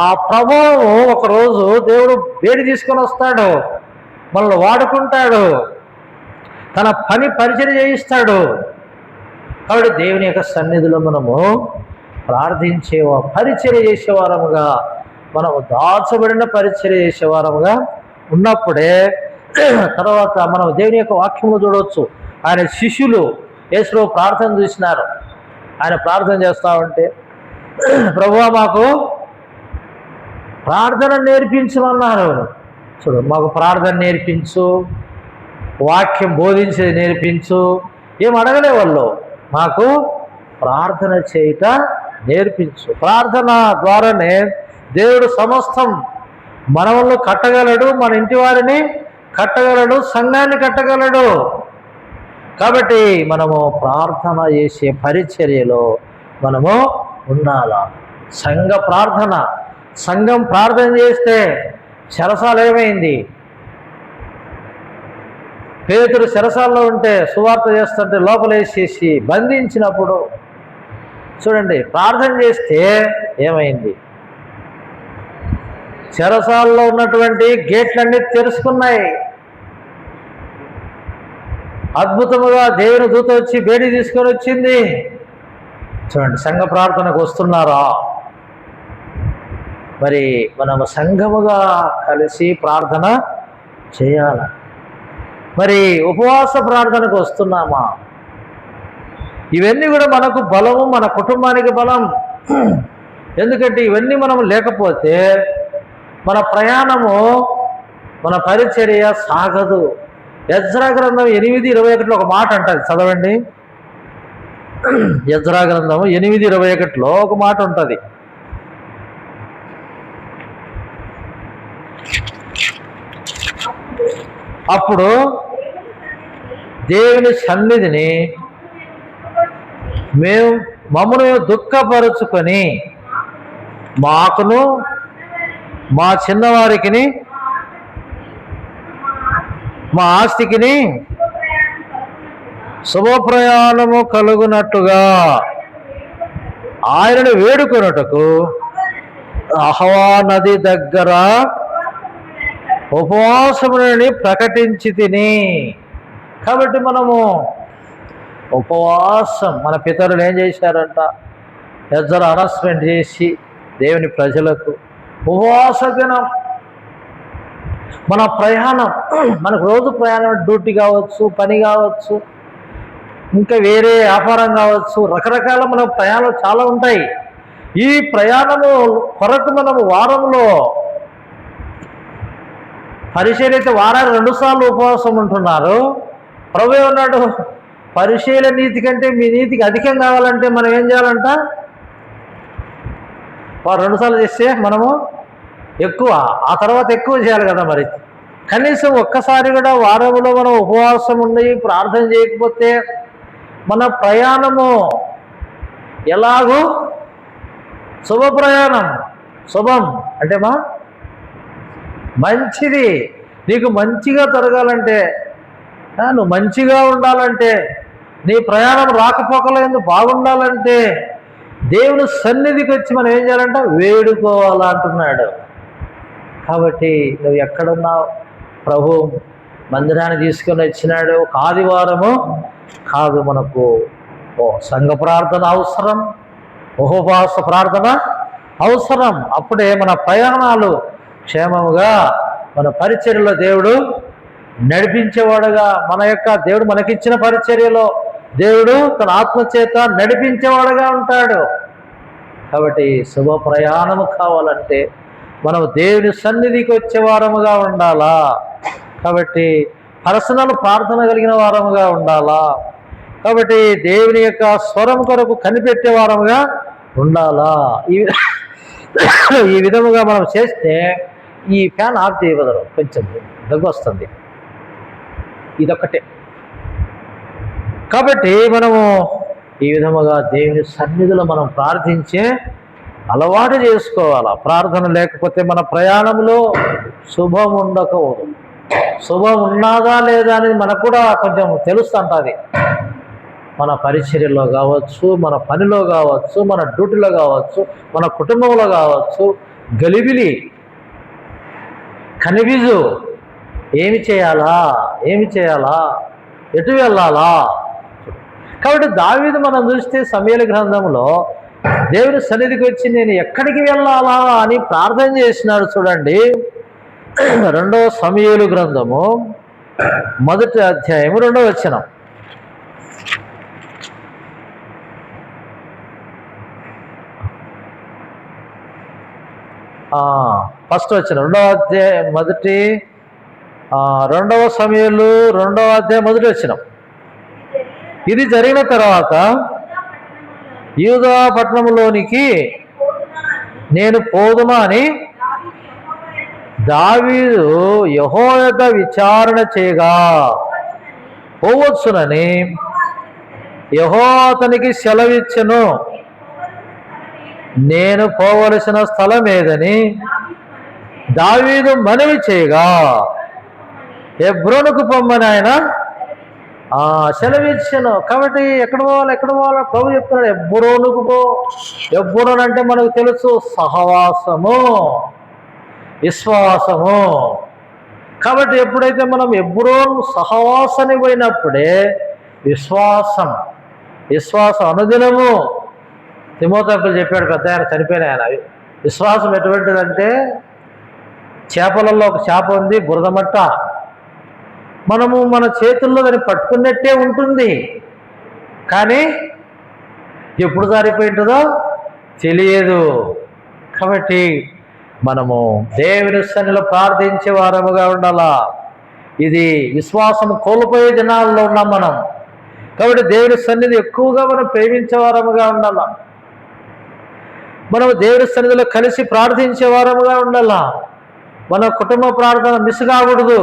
ఆ ప్రభావం ఒకరోజు దేవుడు వేడి తీసుకొని వస్తాడు, మనల్ని వాడుకుంటాడు, తన పని పరిచర్య చేయిస్తాడు. కాబట్టి దేవుని యొక్క సన్నిధిలో మనము ప్రార్థించే పరిచర్య చేసేవారముగా, మనము దాచబడిన పరిచర్య చేసేవారముగా ఉన్నప్పుడే తర్వాత మనం దేవుని యొక్క వాక్యంలో చూడవచ్చు. ఆయన శిష్యులు యేసులో ప్రార్థన చూసినారు. ఆయన ప్రార్థన చేస్తా ఉంటే, ప్రభువా మాకు ప్రార్థన నేర్పించమన్నారు. చూడు, మాకు ప్రార్థన నేర్పించు, వాక్యం బోధించేది నేర్పించు, ఏం అడగలే వాళ్ళు. మాకు ప్రార్థన చేయట నేర్పించు. ప్రార్థన ద్వారానే దేవుడు సమస్తం మన వల్ల కట్టగలడు, మన ఇంటి వారిని కట్టగలడు, సంఘాన్ని కట్టగలడు. కాబట్టి మనము ప్రార్థన చేసే పరిచర్యలో మనము ఉండాలా. సంఘ ప్రార్థన, సంఘం ప్రార్థన చేస్తే చెరసాల ఏమైంది? పేతురు చెరసాల్లో ఉంటే సువార్త చేస్తుంటే లోపలేసేసి బంధించినప్పుడు చూడండి, ప్రార్థన చేస్తే ఏమైంది? చెరసాలలో ఉన్నటువంటి గేట్లన్నీ తెరుచుకున్నాయి. అద్భుతముగా దేవుని దూత వచ్చి బేడి తీసుకొని వచ్చింది. చూడండి, సంఘ ప్రార్థనకు వస్తున్నారా? మరి మనము సంఘముగా కలిసి ప్రార్థన చేయాల. మరి ఉపవాస ప్రార్థనకు వస్తున్నామా? ఇవన్నీ కూడా మనకు బలము, మన కుటుంబానికి బలం. ఎందుకంటే ఇవన్నీ మనం లేకపోతే మన ప్రయాణము, మన పరిచర్య సాగదు. ఎజ్రా గ్రంథం 8:21 ఒక మాట ఉంటుంది, చదవండి. ఎజ్రా గ్రంథం 8:21 ఒక మాట ఉంటుంది. అప్పుడు దేవుని సన్నిధిని మమ్మను దుఃఖపరుచుకొని మాకును మా చిన్నవారికి మా ఆస్తికిని శుభప్రయాణము కలుగునట్టుగా ఆయనను వేడుకొనుటకు అహవా నది దగ్గర ఉపవాసముని ప్రకటించి తిని. కాబట్టి మనము ఉపవాసం, మన పితరులు ఏం చేశారంట? ఎజ్రా అనౌన్స్మెంట్ చేసి దేవుని ప్రజలకు ఉపవాస దినం. మన ప్రయాణం, మనకు రోజు ప్రయాణం, డ్యూటీ కావచ్చు, పని కావచ్చు, ఇంకా వేరే వ్యాపారం కావచ్చు, రకరకాల మన ప్రయాణాలు చాలా ఉంటాయి. ఈ ప్రయాణము కొరకు మనము వారంలో పరిశీలి అయితే వారానికి 2 సార్లు ఉపవాసం ఉంటున్నారు. ప్రభువే ఉన్నాడు, పరిశీల నీతి కంటే మీ నీతికి అధికం కావాలంటే మనం ఏం చేయాలంట? వారు 2 సార్లు చేస్తే మనము ఎక్కువ, ఆ తర్వాత ఎక్కువ చేయాలి కదా. మరి కనీసం ఒక్కసారి కూడా వారంలో మనం ఉపవాసం ఉండి ప్రార్థన చేయకపోతే మన ప్రయాణము ఎలాగూ శుభ ప్రయాణం. శుభం అంటే మంచిది. నీకు మంచిగా జరగాలంటే, నువ్వు మంచిగా ఉండాలంటే, నీ ప్రయాణం రాకపోకలేదు బాగుండాలంటే దేవుని సన్నిధికి వచ్చి మనం ఏం చేయాలంటే వేడుకోవాలా అంటున్నాడు. కాబట్టి నువ్వు ఎక్కడున్నావు? ప్రభు మందిరాన్ని తీసుకొని వచ్చినాడు. ఒక ఆదివారము కాదు, మనకు సంఘ ప్రార్థన అవసరం, ఉపవాస ప్రార్థన అవసరం. అప్పుడే మన ప్రయాణాలు క్షేమముగా, మన పరిచర్యలో దేవుడు నడిపించేవాడుగా, మన యొక్క దేవుడు మనకిచ్చిన పరిచర్యలో దేవుడు తన ఆత్మచేత నడిపించేవాడుగా ఉంటాడు. కాబట్టి శుభ ప్రయాణము కావాలంటే మనం దేవుని సన్నిధికి వచ్చే వారముగా ఉండాలా. కాబట్టి పర్సనల్ ప్రార్థన కలిగిన వారముగా ఉండాలా. కాబట్టి దేవుని యొక్క స్వరం కొరకు కనిపెట్టే వారముగా ఉండాలా. ఈ విధముగా మనం చేస్తే ఈ ఫ్యాన్ ఆఫ్ చేయవదరు, కొంచెం దగ్గు వస్తుంది, ఇదొక్కటే. కాబట్టి మనము ఈ విధముగా దేవుని సన్నిధిలో మనం ప్రార్థించే అలవాటు చేసుకోవాలా. ప్రార్థన లేకపోతే మన ప్రయాణంలో శుభం ఉండకూడదు. శుభం ఉన్నదా లేదా అనేది మనకు కూడా కొంచెం తెలుస్తుంటుంది. మన పరిచర్యలో కావచ్చు, మన పనిలో కావచ్చు, మన డ్యూటీలో కావచ్చు, మన కుటుంబంలో కావచ్చు, గలిబిలి కనివిజు ఏమి చేయాలా, ఎటు వెళ్ళాలా. కాబట్టి దావీదు మనం చూస్తే సమూయేలు గ్రంథంలో దేవుని సన్నిధికి వచ్చి నేను ఎక్కడికి వెళ్ళాలా అని ప్రార్థన చేసినాడు. చూడండి, 2వ సమూయేలు గ్రంథము 1వ అధ్యాయము 2వ వచనం. ఫస్ట్ వచ్చిన రెండవ సమయంలో 2వ అధ్యాయం మొదటి వచ్చిన. ఇది జరిగిన తర్వాత యూదా పట్టణంలోనికి నేను పోదునా అని దావీదు యెహోవా యొద్ద విచారణ చేయగా పోవచ్చునని యెహోవా అతనికి సెలవిచ్చెను. నేను పోవలసిన స్థలం ఏదని దావీదు మనవి చేయగా హెబ్రోనుకు పొమ్మని ఆయన సెలవిచ్చాను. కాబట్టి ఎక్కడ పోవాలి ప్రభు చెప్తున్నాడు, హెబ్రోనుకు పో. హెబ్రోన్ అంటే మనకు తెలుసు, సహవాసము, విశ్వాసము. కాబట్టి ఎప్పుడైతే మనం హెబ్రోన్ సహవాసానికి పోయినప్పుడే విశ్వాసం అనుదినము. తిమోతికి చెప్పాడు పెద్ద ఆయన, చనిపోయిన ఆయన. విశ్వాసం ఎటువంటిదంటే చేపలలో ఒక చేప ఉంది, బురదమట్ట. మనము మన చేతుల్లో దాన్ని పట్టుకున్నట్టే ఉంటుంది, కానీ ఎప్పుడు జారిపోయింటుందో తెలియదు. కాబట్టి మనము దేవుని సన్నిధిలో ప్రార్థించే వారముగా ఉండాలా. ఇది విశ్వాసం కోల్పోయే దినాల్లో ఉన్నాం మనం. కాబట్టి దేవుని సన్నిధి ఎక్కువగా మనం ప్రేమించే వారముగా ఉండాలా. మనం దేవుని సన్నిధిలో కలిసి ప్రార్థించే వారముగా ఉండాలా. మన కుటుంబ ప్రార్థన మిస్ కాకూడదు,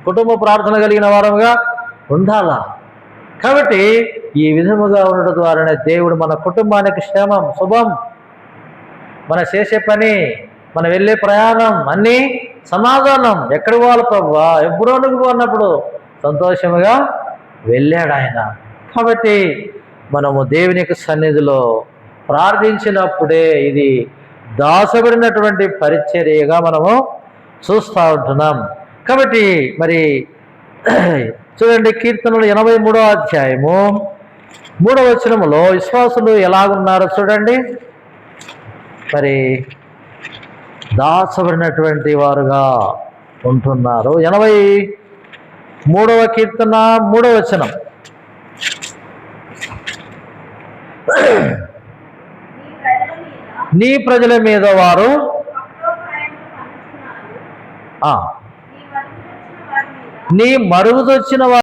కుటుంబ ప్రార్థన కలిగిన వారముగా ఉండాలా. కాబట్టి ఈ విధముగా ఉండడం ద్వారానే దేవుడు మన కుటుంబానికి క్షేమం, శుభం, మన చేసే పని, మనం వెళ్ళే ప్రయాణం అన్నీ సమాధానం. ఎక్కడికి పోవాలి ప్రభువా? హెబ్రోనుకు పోన్నప్పుడు సంతోషముగా వెళ్ళాడు ఆయన. కాబట్టి మనము దేవుని యొక్క సన్నిధిలో ప్రార్థించినప్పుడే ఇది దాచబడినటువంటి పరిచర్యగా మనము చూస్తూ ఉంటున్నాం. కాబట్టి మరి చూడండి, కీర్తనలు 83వ అధ్యాయము 3వ వచనములో విశ్వాసులు ఎలాగున్నారో చూడండి. మరి దాచబడినటువంటి వారుగా ఉంటున్నారు. 83వ కీర్తన 3వ వచనం, నీ ప్రజల మీద వారు నీ మరుగుదొచ్చిన